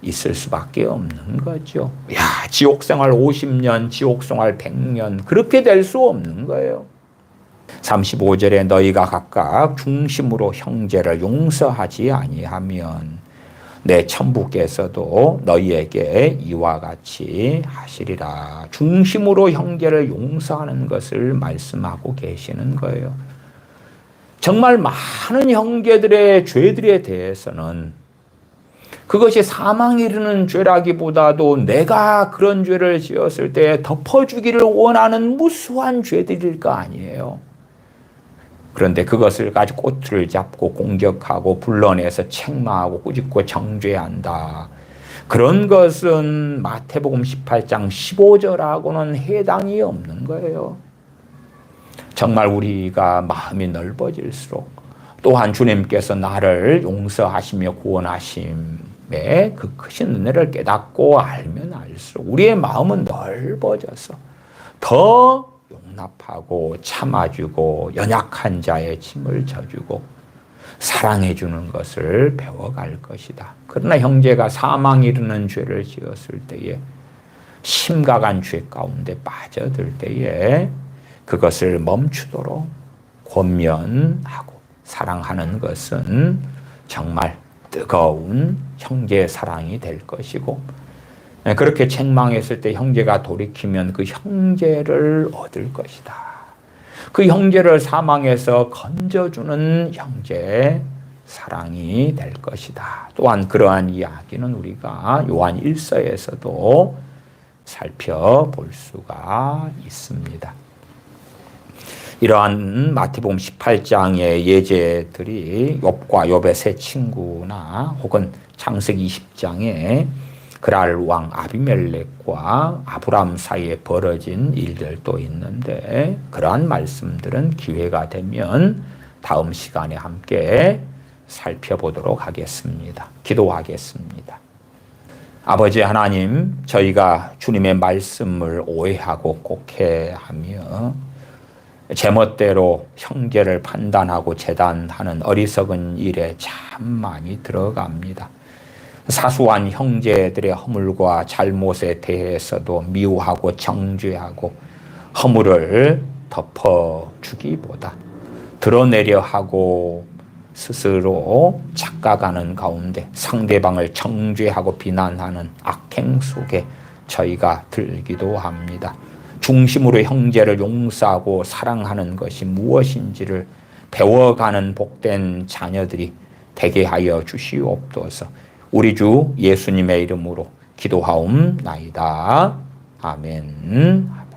있을 수밖에 없는 거죠. 야, 지옥생활 50년, 지옥생활 100년 그렇게 될 수 없는 거예요. 35절에 너희가 각각 중심으로 형제를 용서하지 아니하면 내 천부께서도 너희에게 이와 같이 하시리라. 중심으로 형제를 용서하는 것을 말씀하고 계시는 거예요. 정말 많은 형제들의 죄들에 대해서는 그것이 사망에 이르는 죄라기보다도 내가 그런 죄를 지었을 때 덮어주기를 원하는 무수한 죄들일 거 아니에요. 그런데 그것을 가지고 꼬투리를 잡고 공격하고 불러내서 책망하고 꾸짖고 정죄한다. 그런 것은 마태복음 18장 15절하고는 해당이 없는 거예요. 정말 우리가 마음이 넓어질수록 또한 주님께서 나를 용서하시며 구원하심의 그 크신 은혜를 깨닫고 알면 알수록 우리의 마음은 넓어져서 더 용납하고 참아주고 연약한 자의 짐을 져주고 사랑해주는 것을 배워갈 것이다. 그러나 형제가 사망에 이르는 죄를 지었을 때에 심각한 죄 가운데 빠져들 때에 그것을 멈추도록 권면하고 사랑하는 것은 정말 뜨거운 형제의 사랑이 될 것이고 그렇게 책망했을 때 형제가 돌이키면 그 형제를 얻을 것이다. 그 형제를 사망에서 건져주는 형제의 사랑이 될 것이다. 또한 그러한 이야기는 우리가 요한 1서에서도 살펴볼 수가 있습니다. 이러한 마태복음 18장의 예제들이 욥과 욥의 세 친구나 혹은 창세기 20장에 그랄 왕 아비멜렉과 아브람 사이에 벌어진 일들도 있는데 그러한 말씀들은 기회가 되면 다음 시간에 함께 살펴보도록 하겠습니다. 기도하겠습니다. 아버지 하나님, 저희가 주님의 말씀을 오해하고 곡해하며 제멋대로 형제를 판단하고 재단하는 어리석은 일에 참 많이 들어갑니다. 사소한 형제들의 허물과 잘못에 대해서도 미워하고 정죄하고 허물을 덮어주기보다 드러내려 하고 스스로 착각하는 가운데 상대방을 정죄하고 비난하는 악행 속에 저희가 들기도 합니다. 중심으로 형제를 용서하고 사랑하는 것이 무엇인지를 배워가는 복된 자녀들이 되게 하여 주시옵소서. 우리 주 예수님의 이름으로 기도하옵나이다. 아멘.